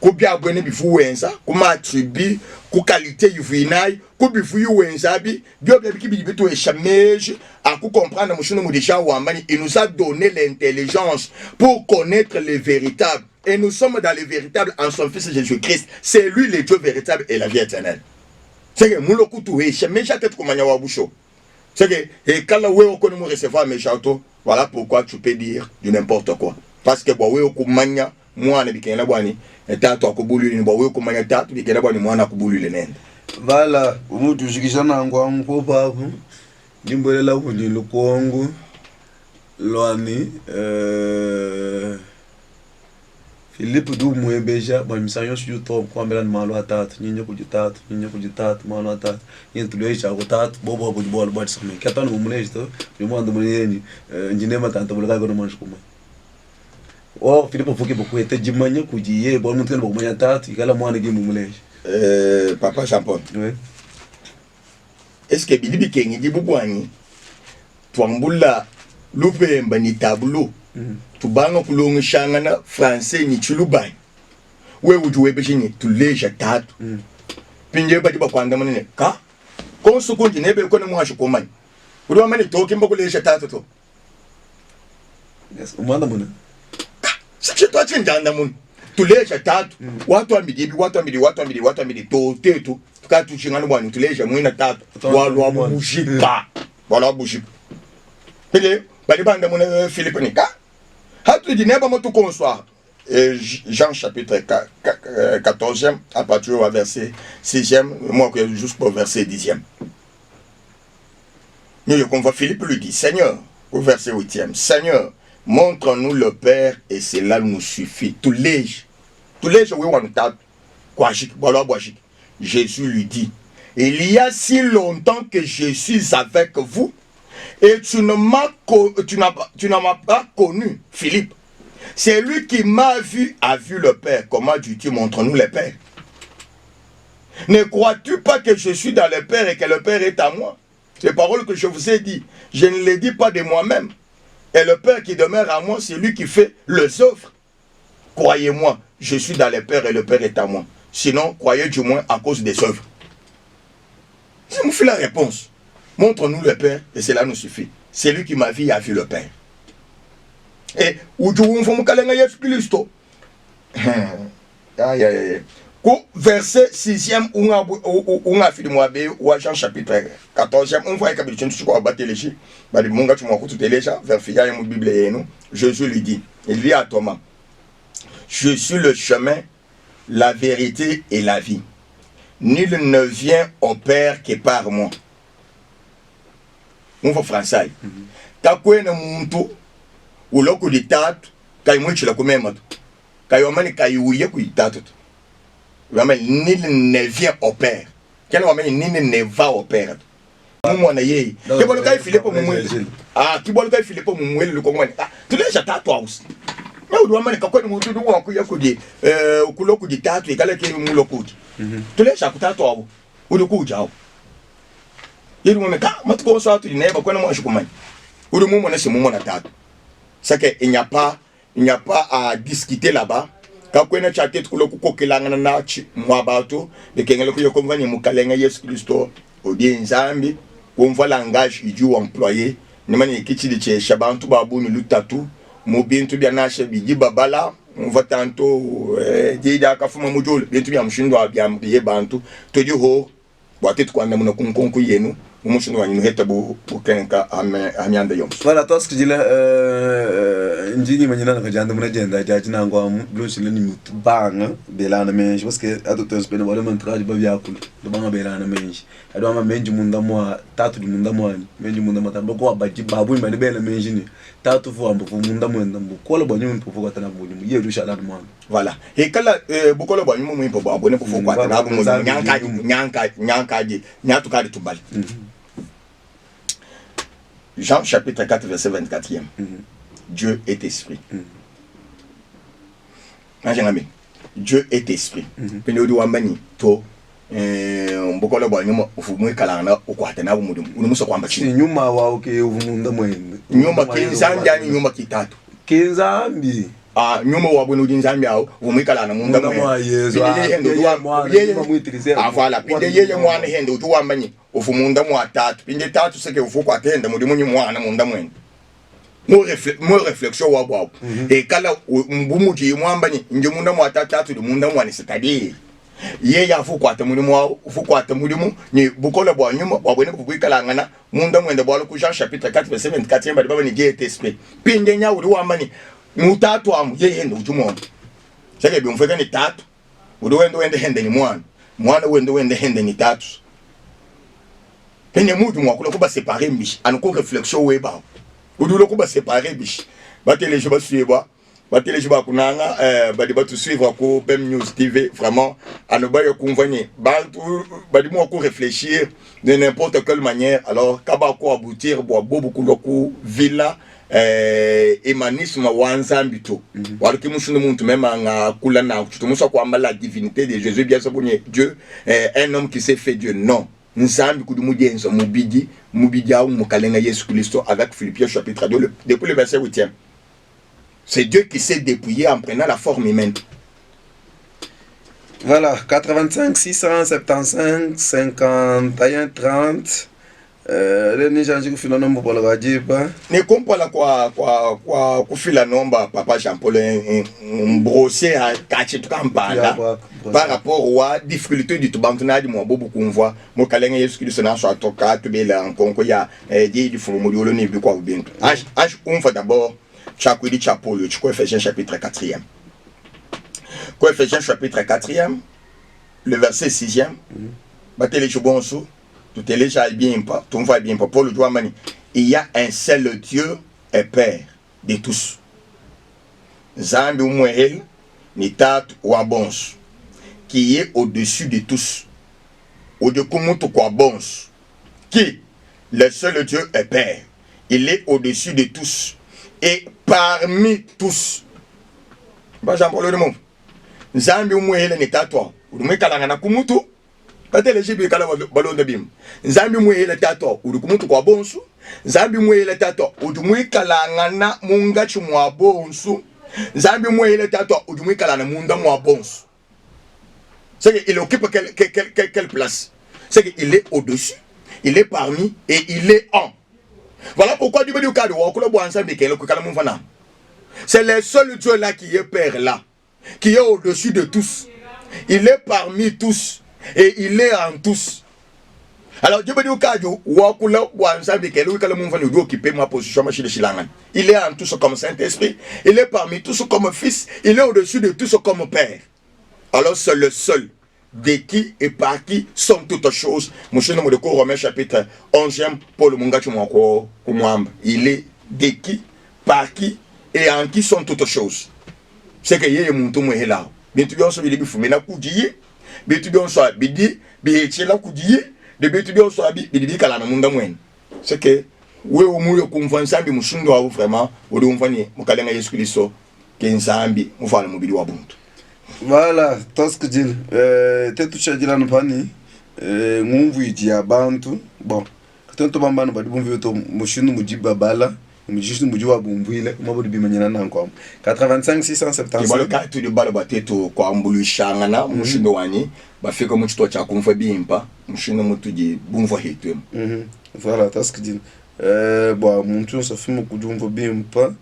Kobi abwene bifu wenza kuma attribut ku qualité yuvinai ku bifu yuwenza bi bio bia bi bitu échange à ku comprendre monsieur nous déjà wambani il nous a donné l'intelligence pour connaître le véritable et nous sommes dans le véritable en son fils Jésus-Christ. C'est lui le Dieu véritable et la vie éternelle. C'est que mulo kutu échange tête comme manya wabusho. C'est que et quand we okoni mo recevoir mes châteaux, voilà pourquoi tu peux dire du n'importe quoi. Parce que bo we okumanya mwana bikena bwani etatu akubulule ni bawe kumanya tatu bikena bwani mwana akubulule nende vala umutu zikishana ngwangu papo ndimbolela kundi lukongo lwani Philippe du mwebeja ba misanyo su YouTube kwambela ni malo atatu nyinyo kujitatu malo atatu yentulesha kutatu bobo bujibolo bati sami katano mumulejito yomando muneni njinema tanto bulaka gono manshukuma. Oh, Philippe faut que beaucoup était dimanya kujiye bon mutene bokumanya tatu ikala mwana gi mumuleje. Papa Jean-Paul. Oui. Est-ce que bilibi kengi di bubwani twambula lupe mbani tableau. Tubanga kulonga shangana français ni chulubai. We ujuwe bejini tuleja tatu. Pinje badi bakwanda manene ka konsu kunji nebe ko na mwashi komani. Uruwa mani toki mbakuleja tatu to. Yes, umanda muna. C'est toi qui entends mon tous les tatu watu wa midi to tetu tukatu chingana bwana tous les mwina tatu walwa bujika wala bujika pele bali banda mon Philippe nika hatu dineba moto consoi Jean chapitre 14e à partir du verset 6e moi que jusqu'au verset 10e. Nous le convoit Philippe lui dit Seigneur au verset 8e Seigneur montre-nous le Père et cela nous suffit. Tous les jours, Jésus lui dit, il y a si longtemps que je suis avec vous et tu ne m'as pas connu, Philippe. C'est lui qui m'a vu, a vu le Père. Comment dis-tu, montre-nous le Père? Ne crois-tu pas que je suis dans le Père et que le Père est à moi? Ces paroles que je vous ai dit, je ne les dis pas de moi-même. Et le Père qui demeure à moi, c'est lui qui fait les œuvres. Croyez-moi, je suis dans le Père et le Père est à moi. Sinon, croyez du moins à cause des œuvres. Ça me fait la réponse. Montre-nous le Père et cela nous suffit. C'est lui qui m'a vu, a vu le Père. Et où tu verset 6e, on a fait de Jean chapitre 14e, on voit que Jésus lui dit, il dit à Thomas, je suis le chemin, la vérité et la vie. Nul ne vient au Père que par moi. On va français. Kakwe na muntu uloko di tatu kai mwichi la kumema tu. Kai wamani kai uye ku tatu. Nil ne vient au Père. Quel wamani nil ne va au Père. Mwana yeye. Kibolo kai Philippe mumwele. Ah, kibolo kai Philippe mumwele luko mwani. Ah, tulesha tatu house. Na udwamani kakwe mutu du wanku yakudi kuloko di tatu ikala ke mulokudi. Tulesha kutatu hawo. Ulukuja hawo. Il me dit, mais tu as dit, mais pourquoi moi je commence? Ou le moment c'est moment d'attente. C'est qu'il n'y a pas à discuter là-bas. kakwena chatet kulo kukokelanga na chi mwabato bekengele kuyo komvani mukalenga Yesu Kristo odie nzambi kumva langage idiu employé nimani kitili che shabantu babu ni lutatu mobintu bya nashe biji babala on va tanto dida kafuma mujul bintu bya mshindo bya mbiye bantu todi ho watet kwanda muna kunkonku yenu umushindo wanyu heta bu kenka amyanda yom voilà toi ce que dis là njini manyina na kajanda muna jenda jaji na ngwa bloshile ni banga belana menji parce que adoto spene wala mantraji ba byakulu do banga belana menji ado ama menji munda mwa tatu di munda mwa menji munda matamba ko abaji babu mbani bela menji ni tatu fu ambo fu munda mwenda mbu kola banyu mpu fu katana bunyu ye do shala mwa voilà et kala bukola banyu mu mpu ba bone fu kwa tana bu nyanka di nyatu kadi tubali Jean chapitre 4 verset 24e. Dieu est esprit. Dieu est esprit. Pene do wambani to mbokolo bwa nyuma ufumwe kalana ukwate na bumudumu unumuso kwamba chini nyuma wa okay uvumunda mwende nyuma kinzambi ani nyuma kitatu kinzambi nyuma wa bunu dinzambi awo uvumwe kalana munda mwe Yesu voilà pinde yeye mwana hende utu wambani ufumunda mwa tatu pinde tatu seke ufuko atenda mudimu mwana munda mwende mo réflexion wa bwa et kala mbumuji mwambani nje munda mwa tatu de munda mwana c'est-à-dire ye ya fuko atamulimu fuko atamulimu ni bukola bwa nyuma bwabone kubuikalangana munda mwende bwalo ku Jean chapitre 4 verset 24 bali baba ni Dieu esprit pinde nya uri wambani mutatu amu ye hende ujumo sake bi mfeka ni tatu uri wende hende ni mwana wende hende ni tatu pende mudu mwakula kuba séparer mbishi anko réflexion we ba uri lo kuba séparer bishi batele je ba suivre batelege ba kunanga badi batu suivre ko BEM News TV vraiment anobayo konvani bantu badi mo ko réfléchir de n'importe quelle manière alors kaba ko aboutir bo bobu kuloku villa émanisme wanzambi to wala kimushunu muntu mema nga kula na tutumusa kwa la divinité de Jésus bien sabonye Dieu un homme qui s'est fait Dieu non nzambi kudumujenzo mubidi au mukalenga Yesu Kristo avec Philippiens chapitre 2 depuis le verset 8e. C'est Dieu qui s'est dépouillé en prenant la forme humaine. Voilà, 85, 675, 51, 30. Le Nijanji kufila nomba pour le Rajiba. Ne comprends quoi kufila nomba papa Jean-Paul brossé à Kachitukampanda par rapport à difficulté du Tubantina du Mwabobu Kunva, Mokalenga Yesu na so atoka tubela nkonko ya di fumo diolo ni bi kwa ubintu. Age umfa d'abord Chakwidi Chapolo, Ephésiens chapitre 4e. Ephésiens chapitre 4e, le verset 6e. Batele chubonso, tout est déjà bien pas, tout va bien pas. Paul doit mani. Il y a un seul Dieu et Père de tous. Zambi umwehel ni tatu wa bons, qui est au-dessus de tous. Au-dessus de quoi bons. Qui le seul Dieu est Père. Il est au-dessus de tous. Et parmi tous, Jean-Paul le mot, Zambi umwehele ni tatwa, udume kalangana kumutu, patele jibi kala balon de bim. Zambi umwehele tatwa, udukumutu kwa bonsu, Zambi umwehele tatwa, udume kalangana munga chumwa bonsu, Zambi umwehele tatwa, udume kalangana munda mwa bonsu. C'est qu'il occupe quelle place? C'est qu'il est au-dessus, il est parmi et il est en. Voilà pourquoi Dieu me dit c'est le seul Dieu là qui est Père là, qui est au-dessus de tous. Il est parmi tous et il est en tous. Alors Dieu me dit il est en tous comme Saint-Esprit, il est parmi tous comme Fils, il est au-dessus de tous comme Père. Alors c'est le seul de qui et par qui sont toutes choses. Monsieur Nomo de Romains chapitre 11e, Paul Mungachu Mwako Kumwamba. Il est de qui, par qui et en qui sont toutes choses. C'est que yé muntu mwehela. Bintu bionso bili bifumena kudiye, bintu bionso bidi bichela kudiye, de bintu bionso bidi kala na munda mwen. C'est que we umuyo kumvansambi mushundo wa vraiment, odi umfani mukalenga Yesu Kristo ke nsambi mufala mubili wa buntu. Voilà, tout ce que dit. Tu touches à dire la nopani. Ngumvu iti ya bantu. Bon, quand on tombe en bas, nous allons voir ton machine nous dit babala. juste mujua bumbuile mabodi bimanyana nanko 85 675 ibalo ka tu libalo bateto kwa mbulushanga na mushindo wani bafika mu chito cha kumfa bimpa mushindo mutuji bumva hetwe voilà task din bon muntu so fimu kujumva bimpa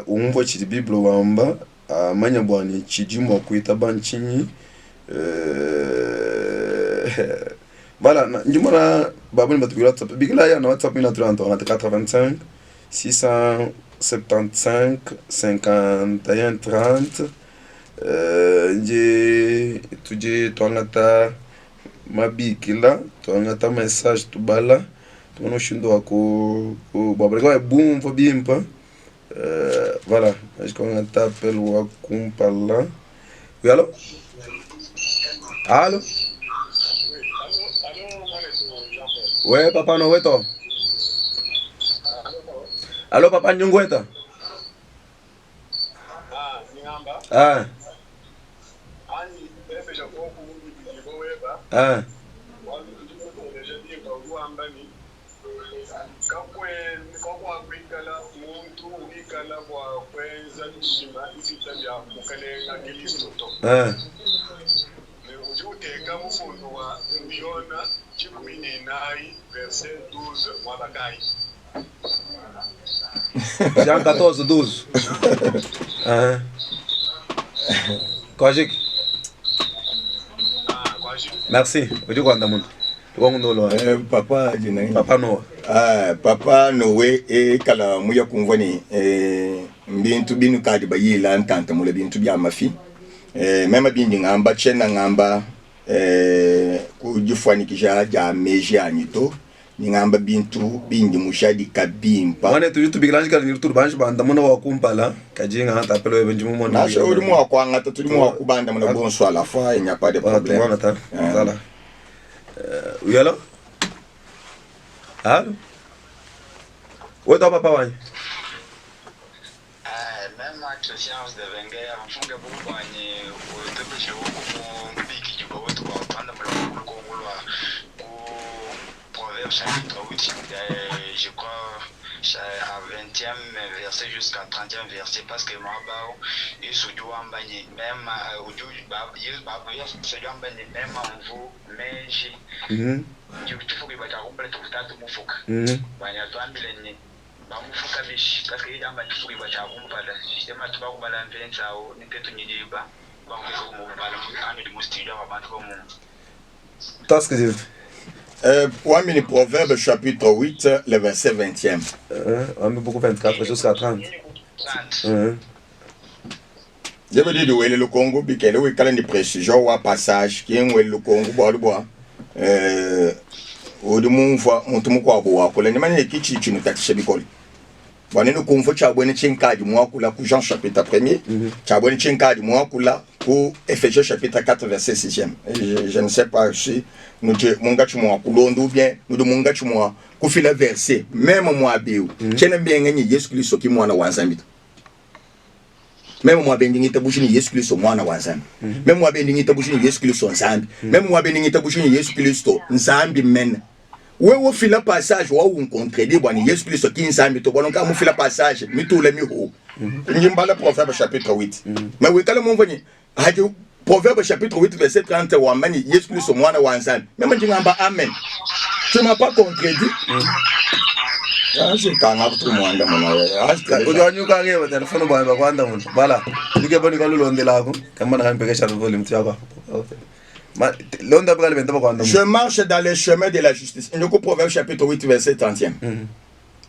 umvo chiti biblo wamba manya bwani chijimo kuita banchinyi voilà njimona babuni batukira WhatsApp bigila ya na WhatsApp ina 85 675 51 30 nje tuje twangata mabikila twangata message tubala tuno shindo wako babrega bumvo bimpa voilà je qu'on t'appelle wa kumpala oui allô allô ouais papa no weto allô papa nyungweta Jean 14, 12. Kojik. Merci. Ojo kwanda mun. Papa jinai. Papa no. Papa Noé e kala muya kumvani mbintu binu kadi bayila ntanta mule bintu bya mafi mema bindi ngamba chena ngamba kujifwani kisha ja meji anito ngamba bintu bindi mushadi kabimpa wane tu YouTube gilanji kali ni turbanji banda mona wa kumpala kajinga hata pelo ebenjimu mona na so uri mu kwa ngata turi mu kubanda mona bonso ala fa nya pas de problème voilà oui alors allô ouais toi papa ouais même match science de Wenger mfunge bukanye utebeshe huko mbiki juba wetu kwa upande mla kongolwa ku Proverbe chapitre 8 je crois à 20e verset jusqu'à 30e verset parce que mabao isu juambanye même uju juambanye même mvu meji tufuki batakumbele tukutatu mufuka banya tuambile ni bamufuka bishi parce que yamba tufuki batakumbala sistema tubakumbala mpenza o nitetu nyidiba bangeko kumubala anu di mustidio abantu ko mu task dit Wamini Proverbe chapitre 8 le verset 20e on met beaucoup 24 jusqu'à 30 Je veux dire de le Congo bikele we kala ni précision wa passage qui en le Congo boalboa o de munfa mutumu kwa bo akula ni mane kichi chinu takishe bikoli bwana no kumfo cha bwana chinkadi mwakula ku Jean chapitre 1er cha bwana chinkadi mwakula ku Ephésiens chapitre 4 verset 6e je ne sais pas si nous te munga chumwa kulondo ou bien nous de munga chumwa ku fila verset même moi biu chena bien ngani Yesu Kristo ki mwana wa nzambi même moi bendingi tabushini Yesu Kristo mwana wa nzambi même moi bendingi tabushini Yesu Kristo nzambi même moi bendingi tabushini Yesu Kristo nzambi men wewe fila passage wa uncontredi bwana Yesu Kristo ki nzambi to bwana kama fila passage mitule mi ho ngimbala Proverbe chapitre 8 mais we kala monvani haje Proverbe chapitre 8 verset 30 wa mani Yesu Kristo mwana wa nzambi même ngamba amen tu m'as pas contredit c'est quand tout monde mon ujonyu ka ngeba telephone ba kwanda mun bala ndike bani ka lulonde lako kama na mpeke cha volume tiako je marche dans le chemin de la justice. Proverbe chapitre 8 verset 30e.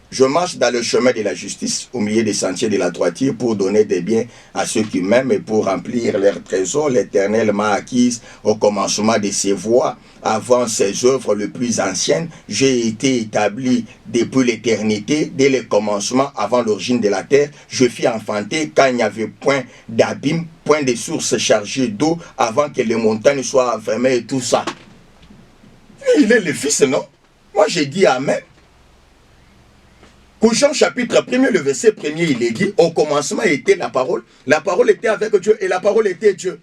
Je marche dans le chemin de la justice, au milieu des sentiers de la droiture, pour donner des biens à ceux qui m'aiment et pour remplir leurs trésors. L'Éternel m'a acquise au commencement de ses voies, avant ses œuvres les plus anciennes. J'ai été établi depuis l'éternité, dès le commencement, avant l'origine de la terre. Je fus enfanté quand il n'y avait point d'abîme, point de source chargée d'eau, avant que les montagnes soient enfermées et tout ça. Il est le fils, non? Moi, j'ai dit amen. Jean chapitre 1er, le verset 1er, il est dit, au commencement était la parole était avec Dieu et la parole était Dieu.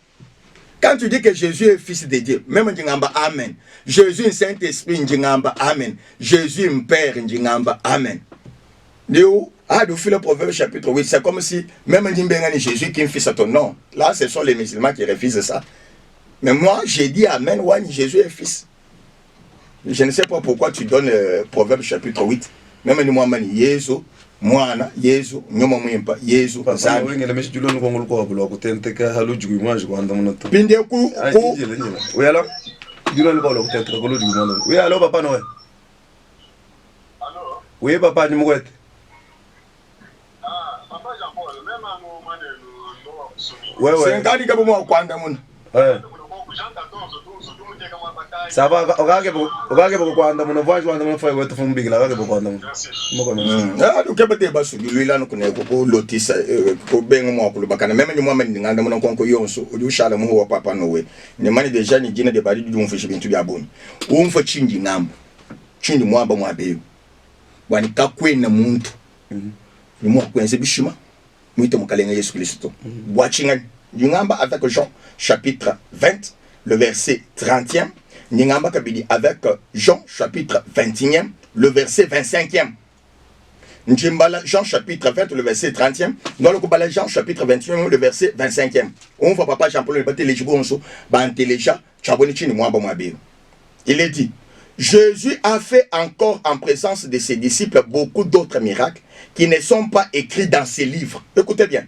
Quand tu dis que Jésus est fils de Dieu, même Ndingamba, amen. Jésus est Saint-Esprit, Ndingamba, amen. Jésus est Père, Ndingamba, amen. de le Proverbe chapitre 8, c'est comme si même Jésus qui est fils à ton nom. Là, ce sont les musulmans qui refusent ça. Mais moi, j'ai dit Amen, ouais, Jésus est fils. Je ne sais pas pourquoi tu donnes le Proverbe chapitre 8. Même moi, Jésus, moi, Jésus, nous m'aimons pas, Jésus, ça. Oui, alors, papa Noé. Oui, papa, je me ouais. Ça va, regarde pour quoi on a voix jouant dans mon frère, ouais, tu fais un big là, regarde pour quoi on a. Ah, donc qu'est-ce que tu vas sur lui là, nous connaissons pour lotis, pour bien moi pour le bacana, même moi même n'en demandons qu'on coyon so, au chala mon papa Noé. Ne mani déjà ni dîner de bari du on fait chez bintu abon. On fait chingi ngam. Chingi moi ba moi be. Wani kakwe na muntu. Ni moi kwense bishima. Muito mukalenga Yesu Kristo. Watchinga ngamba avec Jean chapitre 20 le verset 30e. Ningamba kabidi avec Jean chapitre 21e le verset 25e. Njimbala Jean chapitre 20 le verset 30e. Dans le Koubala Jean chapitre 21e le verset 25e. On va papa Jean-Paul le bâté les jibonso bantéléja chaboni chini mwamba mwabe. Il est dit, Jésus a fait encore en présence de ses disciples beaucoup d'autres miracles qui ne sont pas écrits dans ces livres. Écoutez bien.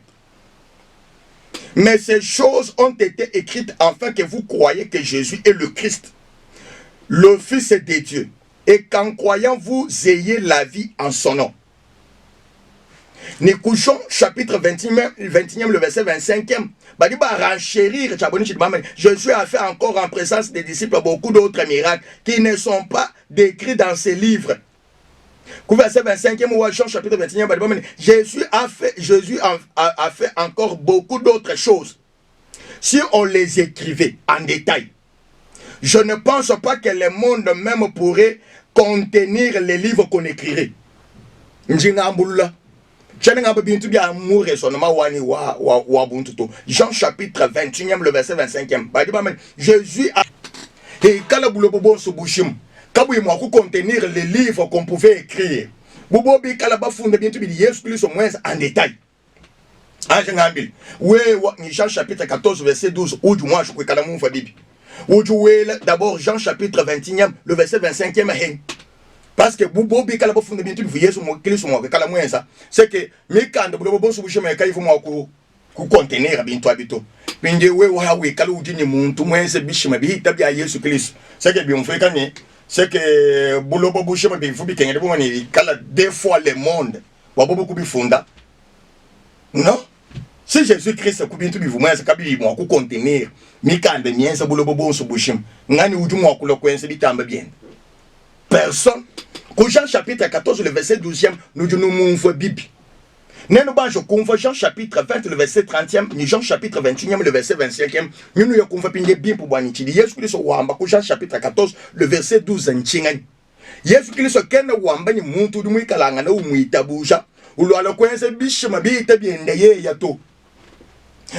Mais ces choses ont été écrites afin que vous croyiez que Jésus est le Christ, le Fils de Dieu, et qu'en croyant vous ayez la vie en son nom. Nous couchons chapitre 21e, le verset 25e. Jésus a fait encore en présence des disciples beaucoup d'autres miracles qui ne sont pas décrits dans ces livres. Verset 25e ou Jean chapitre 21e, Jésus a fait encore beaucoup d'autres choses. Si on les écrivait en détail, je ne pense pas que le monde même pourrait contenir les livres qu'on écrirait. Jean chapitre 21e, le verset 25e. Jésus a contenir les livres qu'on pouvait écrire. En détail. Jean chapitre 14, verset 12. D'abord Jean chapitre 21e, le verset 25e. Parce que c'est que contenir bintu habito pinde we wa we kala udini muntu mwense bishima bi tabia Yesu Kristo c'est que bien fait kanye c'est que bulobo bushima bi fubi kenya de mani kala deux fois le monde wa bobo kubi funda non c'est Jésus Christ ku bintu bi mwense kabi mo ku contenir mi kande miense bulobo bonso bushima ngani uju mo ku lokwense bitamba bien personne. Jean chapitre 14 le verset 12e nous nous mouvons bibi. Jean chapitre 20 le verset 30e, ni Jean chapitre 21e le verset 25e, nous nous avons fait bien pour Boanichi. Yesu Christ wamba Jean chapitre 14 le verset 12 nchingani. Yesu Christ kenda wamba ni muntu du mwikalanga na umuitabuja. Ulo alokwense bishima bita biendeye yato.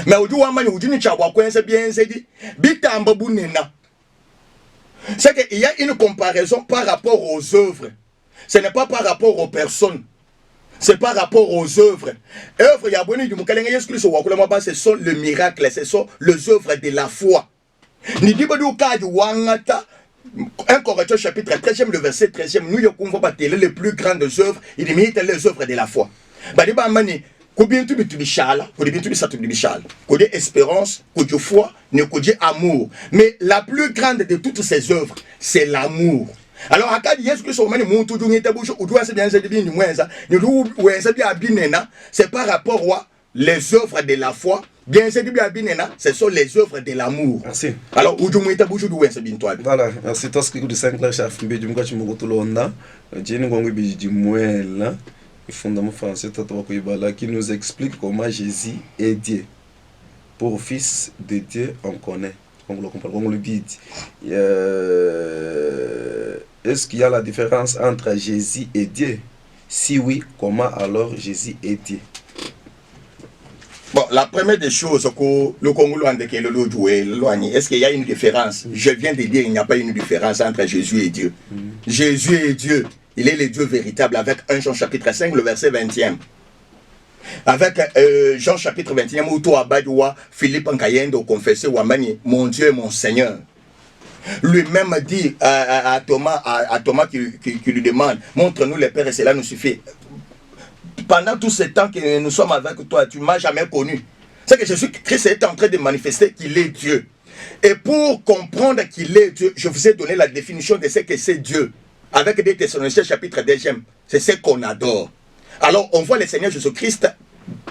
Mais uju wamba ni uju ni chawa kwense bienzedi bitamba bunena. C'est qu'il y a une comparaison par rapport aux œuvres. Ce n'est pas par rapport aux personnes. C'est par rapport aux œuvres. Œuvres, ce sont le miracle, ce sont les œuvres de la foi. 1 Corinthiens chapitre 13e, le verset 13e, nous avons les plus grandes œuvres, il imite les œuvres de la foi. Espérance, foi, amour. Mais la plus grande de toutes ces œuvres, c'est l'amour. Alors, c'est par rapport à les œuvres de la foi. Bien, ce sont les œuvres de l'amour. Merci. Alors, voilà, merci. Toi, ce que tu sais, chef, qui nous explique comment Jésus est Dieu. Pour fils de Dieu, on connaît. On le comprend, on le dit. Est-ce qu'il y a la différence entre Jésus et Dieu? Si oui, comment alors Jésus est Dieu? Bon, la première des choses que le Congo est-ce qu'il y a une différence? Je viens de dire qu'il n'y a pas une différence entre Jésus et Dieu. Jésus est Dieu. il est le Dieu véritable avec 1 Jean chapitre 5, le verset 20e. Avec Jean chapitre 21, où toi, Philippe Nkayendo confessé, mon Dieu et mon Seigneur. Lui-même dit à Thomas, qui lui demande, montre-nous le Père et cela nous suffit. Pendant tout ce temps que nous sommes avec toi, tu ne m'as jamais connu. C'est que Jésus-Christ est en train de manifester qu'il est Dieu. Et pour comprendre qu'il est Dieu, je vous ai donné la définition de ce que c'est Dieu. Avec des Thessaloniciens chapitre 2, c'est ce qu'on adore. Alors on voit le Seigneur Jésus-Christ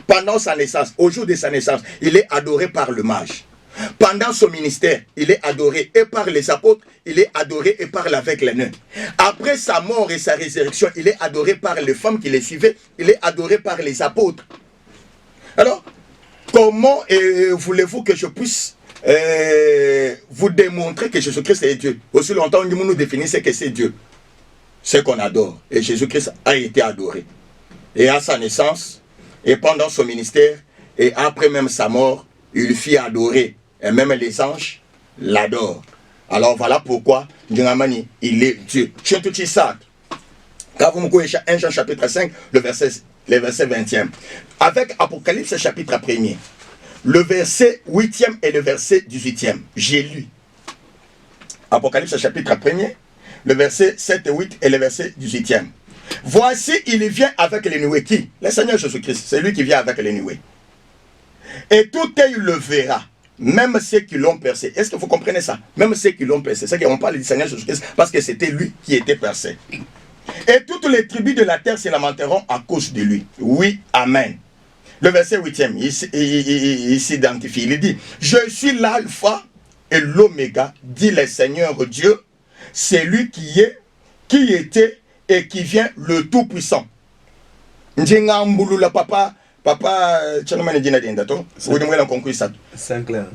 pendant sa naissance, au jour de sa naissance, il est adoré par le mage. Pendant son ministère, il est adoré et par les apôtres, il est adoré et par l'aveugle nain. Après sa mort et sa résurrection, il est adoré par les femmes qui les suivaient, il est adoré par les apôtres. Alors, comment voulez-vous que je puisse vous démontrer que Jésus-Christ est Dieu? Aussi longtemps que nous définissons que c'est Dieu, c'est qu'on adore. Et Jésus-Christ a été adoré. Et à sa naissance, et pendant son ministère, et après même sa mort, il fit adorer. Et même les anges l'adorent. Alors voilà pourquoi, il est Dieu. Quand vous me connaissez 1 Jean chapitre 5, le verset 20e. Avec Apocalypse chapitre 1er, le verset 8e et le verset 18e. J'ai lu. Apocalypse chapitre 1er, le verset 7 et 8 et le verset 18e. Voici, il vient avec les nuées. Qui? Le Seigneur Jésus-Christ. C'est lui qui vient avec les nuées. Et tout œil le verra, même ceux qui l'ont percé. Est-ce que vous comprenez ça? Même ceux qui l'ont percé. C'est qu'on parle du Seigneur Jésus-Christ parce que c'était lui qui était percé. Et toutes les tribus de la terre se lamenteront à cause de lui. Oui, amen. Le verset 8e, il s'identifie. Il dit, je suis l'alpha et l'oméga, dit le Seigneur Dieu. C'est lui qui est, qui était et qui vient, le Tout-Puissant. Ndjingambulula papa Tchanomane Dina Diendato, vous devez en conclure ça. Saint-Clair.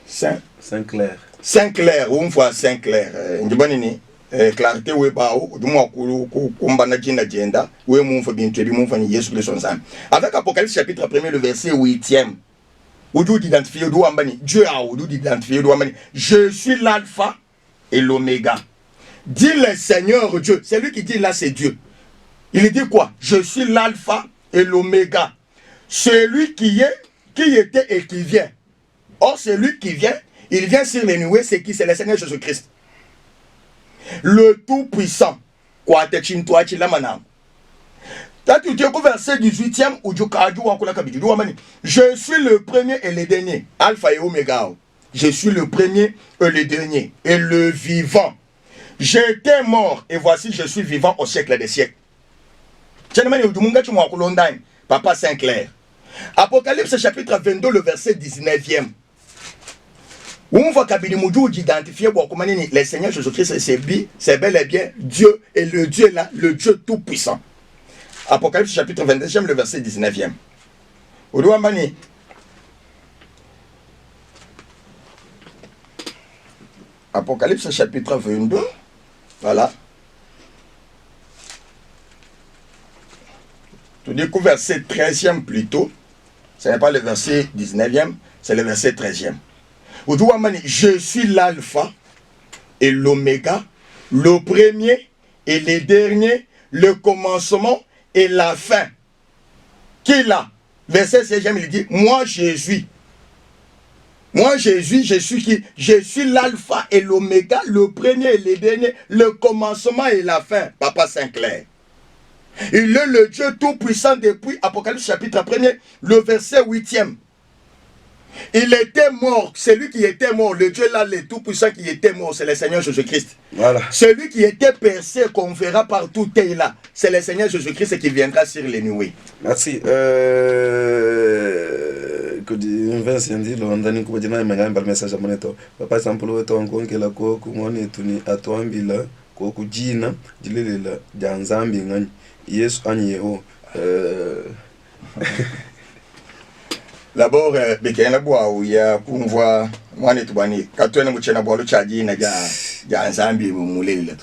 Saint-Clair. Saint-Clair, ou une fois Saint-Clair. Ndjibanini, clarté ou bao, du moins kumbana Dina Dienda, ou mon fa bien tué, mon fa ni Yesu Christ ensemble. Avec Apocalypse chapitre 1er, le verset 8e. Où d'où d'identifier, d'où ambani, Dieu a d'où d'identifier, d'où ambani. Je suis l'alpha et l'oméga. Dit le Seigneur Dieu. C'est lui qui dit là, c'est Dieu. Il dit quoi? Je suis l'alpha et l'oméga. Celui qui est, qui était et qui vient. Or, celui qui vient, il vient sur les nuées, c'est qui? C'est le Seigneur Jésus-Christ. Le Tout-Puissant. Verset 18e, je suis le premier et le dernier. Alpha et Oméga. Je suis le premier et le dernier. Et le vivant. J'étais mort et voici je suis vivant au siècle des siècles. Papa Saint-Clair. Apocalypse chapitre 22, le verset 19e. Où on voit qu'Abidi Moudou d'identifier le Seigneur Jésus-Christ, c'est bel et bien Dieu, et le Dieu là, le Dieu tout-puissant. Apocalypse chapitre 22e, le verset 19e. Apocalypse chapitre 22, voilà. Tu découvres verset 13e plutôt. Ce n'est pas le verset 19e, c'est le verset 13e. Je suis l'alpha et l'oméga, le premier et le dernier, le commencement et la fin. Qui est là? Verset 16e, il dit, moi Jésus. Moi Jésus, je suis qui? Je suis l'alpha et l'oméga, le premier et le dernier, le commencement et la fin. Papa Saint-Clair. Il est le Dieu tout-puissant depuis Apocalypse chapitre 1er, le verset 8e. Il était mort, celui qui était mort, le Dieu là, le tout-puissant qui était mort, c'est le Seigneur Jésus-Christ. Voilà. Celui qui était percé, qu'on verra partout est là, c'est le Seigneur Jésus-Christ qui viendra sur les nuées. Merci. Papa Sampolo tonkonkela ko kumone tuni atwambila ko kujina jilelela janzambi ngani Yesu anyeo D'abord bekena bwa uya kumva mwane tubani katwena muchena bwa luchaji na ja nzambi mulelela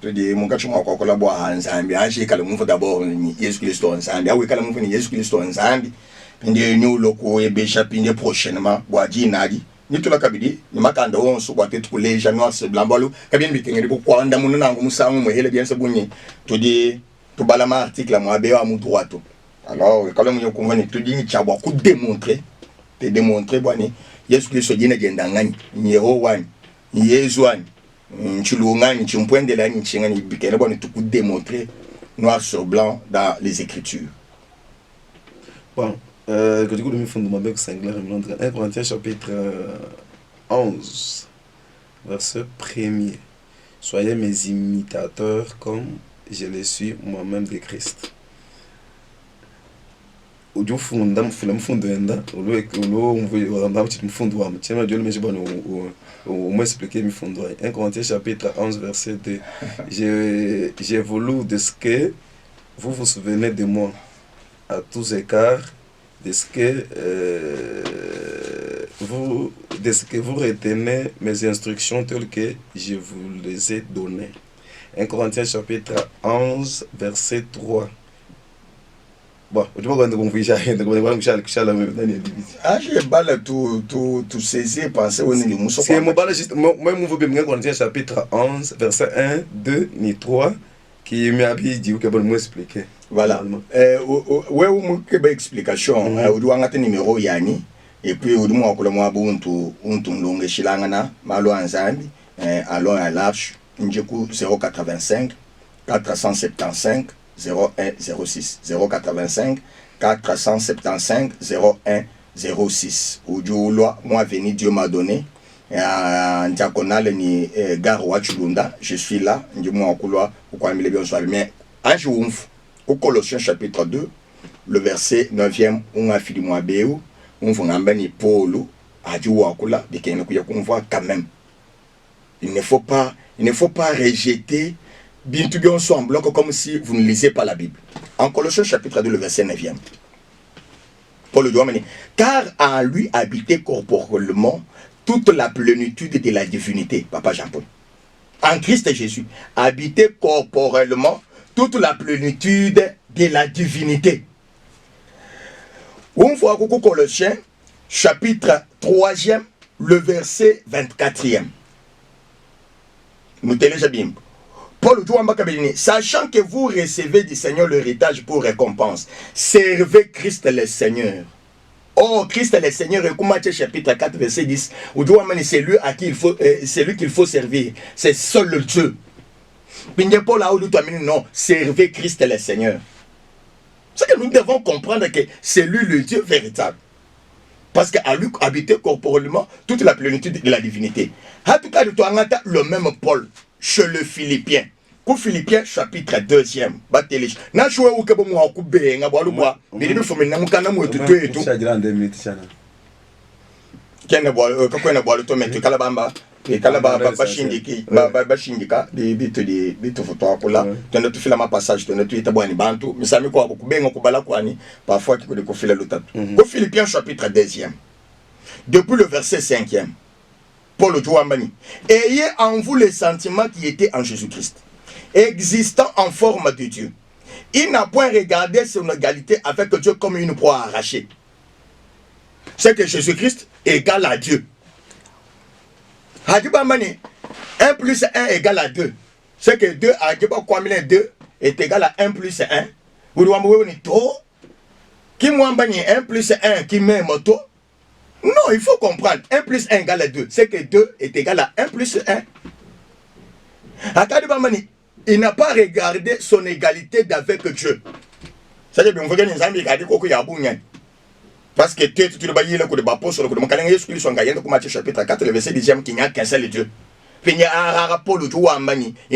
to di mungachu mwako kola bwa nzambi aje kala mumfa d'abord ni Yesu Kristo nzambi awe kala mumfa ni Yesu Kristo nzambi pinde nyulo ko ebesha pinde prochainement bwa jinadi ni tula kabidi ni makanda on so kwate to les janois se blambalo kabien bitengeli ko kwa nda mununa ngo musangu mo hele bien se bunyi to di to balama article mo abe wa mu droito alors quand même yo convenu to di ni chabwa ku démontrer te démontrer bwani Yesu Kristo jina jenda ngani ni Yehowa ni Yesu ani nchulungani chimpwende la ni chingani bikene bwani to ku démontrer noir sur blanc dans les Écritures. Bon, que du coup, le fond de ma bec singulaire, 1 Corinthiens chapitre 11, verset 1er. Soyez mes imitateurs comme je le suis moi-même de Christ. Uju funda mfula mfundo enda ulo mvuyo amba mfundo wa mchema Dieu mais bon on m'expliquer mfundo 1 Corinthiens chapitre 11 verset 2. J'ai voulu de ce que vous vous souvenez de moi à tous égards, de ce que vous retenez mes instructions telles que je vous les ai données. 1 Corinthiens chapitre 11 verset 3. Bon, je vais vous dire que j'ai balle tout saisir, penser au niveau. C'est mon balle juste, moi, je vais Corinthiens chapitre 11, verset 1, 2, ni 3, qui m'a dit que je vais m'expliquer. Voilà. Ouais, ou explication. On doit avoir un numéro yani. Et puis, on doit avoir un longue chilangana, malo ensemble, allons à l'arche, 085 475 0106 085 475 0106. Aujourd'hui, moi venu Dieu m'a donné en diagonale ni gare Wachulunda. Je suis là. Je moi couloir pourquoi il est bien soir mais un jour au Colossiens chapitre 2 le verset 9e on a fini moi béu on va ngambani Paul a dit wa kula de ken ku ya qu'on voit quand même il ne faut pas rejeter bien tout bien en bloc comme si vous ne lisez pas la Bible. En Colossiens chapitre 2 le verset 9e. Paul dit car en lui habitait corporellement toute la plénitude de la divinité. Papa Jean-Paul. En Christ Jésus habitait corporellement toute la plénitude de la divinité. On voit au Colossiens chapitre 3e le verset 24e. Nous téléchargeons bien. Paul dit, sachant que vous recevez du Seigneur l'héritage pour récompense, servez Christ le Seigneur. Oh, Christ le Seigneur, Matthieu chapitre 4, verset 10, c'est lui à qui qu'il faut servir. C'est seul le Dieu. Paul a dit, non, servez Christ le Seigneur. C'est que nous devons comprendre que c'est lui le Dieu véritable. Parce qu'à lui habitait corporellement toute la plénitude de la divinité. En tout cas, le même Paul. Chez le Philippiens. Pour Philippiens chapitre 2e. Batelej. Na choue ou kebo mwa ku be nga bwalu bwa. Bidi fo mena mukana mu etutu etu. Kena bwalu kakwena bwalu to metu kala bamba. Kala baba bashindiki bashindika bitu foto akula. Tende tu fila ma passage tende tu ita bwani bantu. Misami ko ku benga ku bala kwani parfois ki ko de ko fila lutatu. Pour Philippiens chapitre 2e. Depuis le verset 5e. Paul Jouambani. Ayez en vous les sentiments qui étaient en Jésus-Christ, existant en forme de Dieu. Il n'a point regardé son égalité avec Dieu comme une proie arrachée. C'est que Jésus-Christ égale à Dieu. Hadibamani, 1 plus 1 égale à 2. C'est que 2 est égal à 1 plus 1. Vous devez to. Qui mwambani 1 plus 1 qui met moto. Non, il faut comprendre. 1 plus 1 égale à 2. C'est que 2 est égal à 1 plus 1. Il n'a pas regardé son égalité d'avec Dieu. C'est-à-dire que vous regardez les amis, parce que tu es le coup de Bapo sur le coup de Macalang, Jésus-Christ, Matthieu chapitre 4, le verset 10e, qu'il n'y a qu'un seul Dieu. Il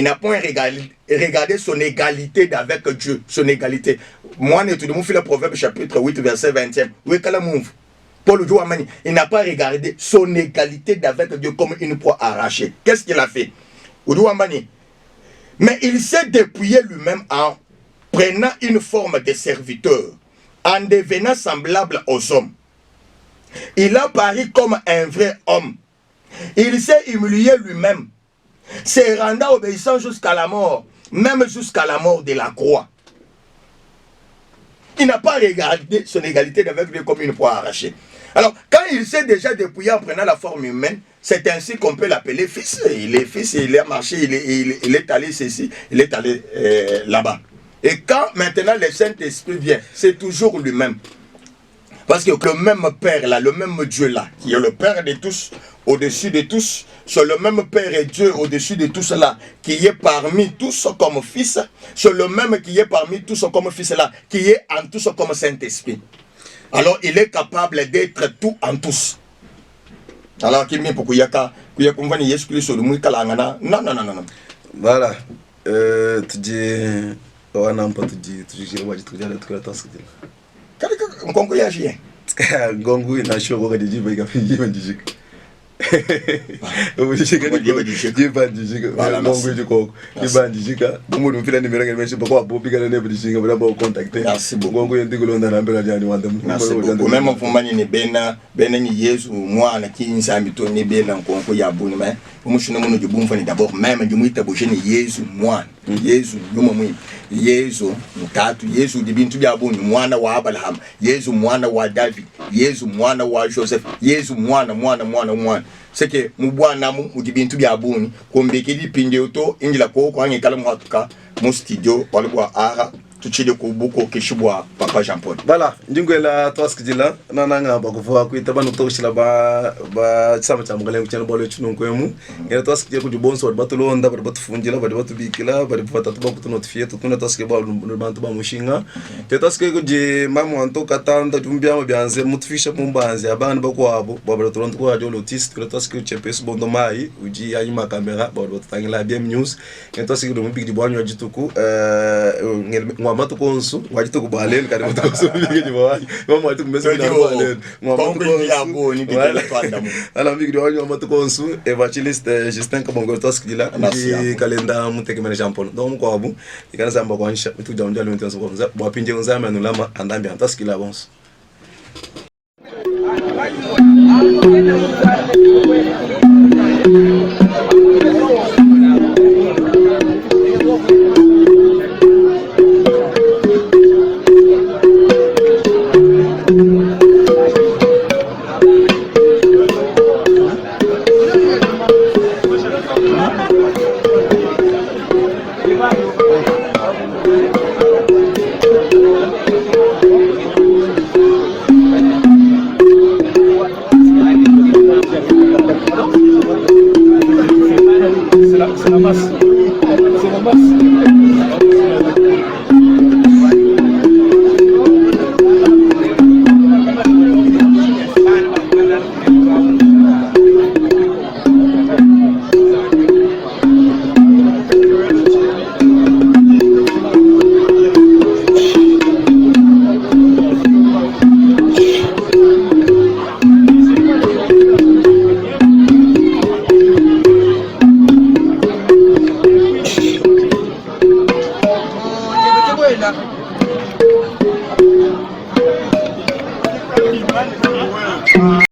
n'a point regardé son égalité d'avec Dieu. Son égalité. Moi, je te le proverbe chapitre 8, verset 20e. Où est que la move? Paul Jouamani, il n'a pas regardé son égalité d'avec Dieu comme une proie arrachée. Qu'est-ce qu'il a fait? Mais il s'est dépouillé lui-même en prenant une forme de serviteur, en devenant semblable aux hommes. Il a paru comme un vrai homme. Il s'est humilié lui-même, se rendant obéissant jusqu'à la mort, même jusqu'à la mort de la croix. Il n'a pas regardé son égalité d'avec Dieu comme une proie arrachée. Alors, quand il s'est déjà dépouillé en prenant la forme humaine, c'est ainsi qu'on peut l'appeler fils. Il est fils, il est marché, il est allé ceci, il est allé là-bas. Et quand maintenant le Saint-Esprit vient, c'est toujours lui-même. Parce que le même Père là, le même Dieu là, qui est le Père de tous, au-dessus de tous, c'est le même Père et Dieu au-dessus de tous là, qui est parmi tous comme Fils, c'est le même qui est parmi tous comme Fils là, qui est en tous comme Saint-Esprit. Alors il est capable d'être tout en tous. Alors qu'il m'est pour qu'il y a Jésus Christ sur le monde kalangana. Non. Voilà. Tu dis on n'a pas tu dis Nkongo ya jien. Gongo na show ko di jiba ga fi jiba di jik. Obu jik ga jiba di jik. Gongo ji ko jiba di jika. Bomo do fila numéro ga mention ko abo biga na ne di jik ga ba contacter. Merci beaucoup. Gongo yendi ko londa na mbela jani wanda. Merci beaucoup. Même en fumani ni bena ni Yesu moi na ki nsambi to ni bela nkongo ya buni mais bomo shino mono ju bumfa ni d'abord même ju muita bo ni Yesu moi. Yesu nyuma mwi. Yesu mtatu, Yesu di bintu bya buni mwana wa Abraham, Yesu mwana wa David, Yesu mwana wa Joseph, Yesu mwana. C'est que mu bwana mu di bintu bya buni kombeke di pinde oto ingila ko ange kala mu hatuka mu studio walwa ara tuchide ko buko kishibwa Papa Jean Paul. Voilà, ndingwela twaskijila nananga bakuva kuita banu toshila ba tsama chamugale kuchana bolo chununkwemu ngela twaskije ku dibonso batulonda batufunjila batubikila batatu bakutu notifie tutuna twaskije ba bantu ba mushinga te twaskije kuje mamu anto katanda tumbya byanze mutufisha mumbanze abantu bakwabo babatulonda ko radio lotist kula twaskije chepes bondo mai uji ayima kamera batutangila BM news ngela twaskije mu big dibwanyo jituku Mwamatu konsu, wajito kubaleni kari mwatu konsu mbiki jibawaji mwamatu kumesa mina kubaleni mwamatu konsu ala mbiki jibawaji mwamatu konsu evangelist Justin Kabongo toskijila ndi kalenda muteke mene Jean-Paul donc mko wabu ikana samba kwa nsha mitu jamjali mtu yansu kwa wapinje unzame anulama andambi antaskila bonsu Well.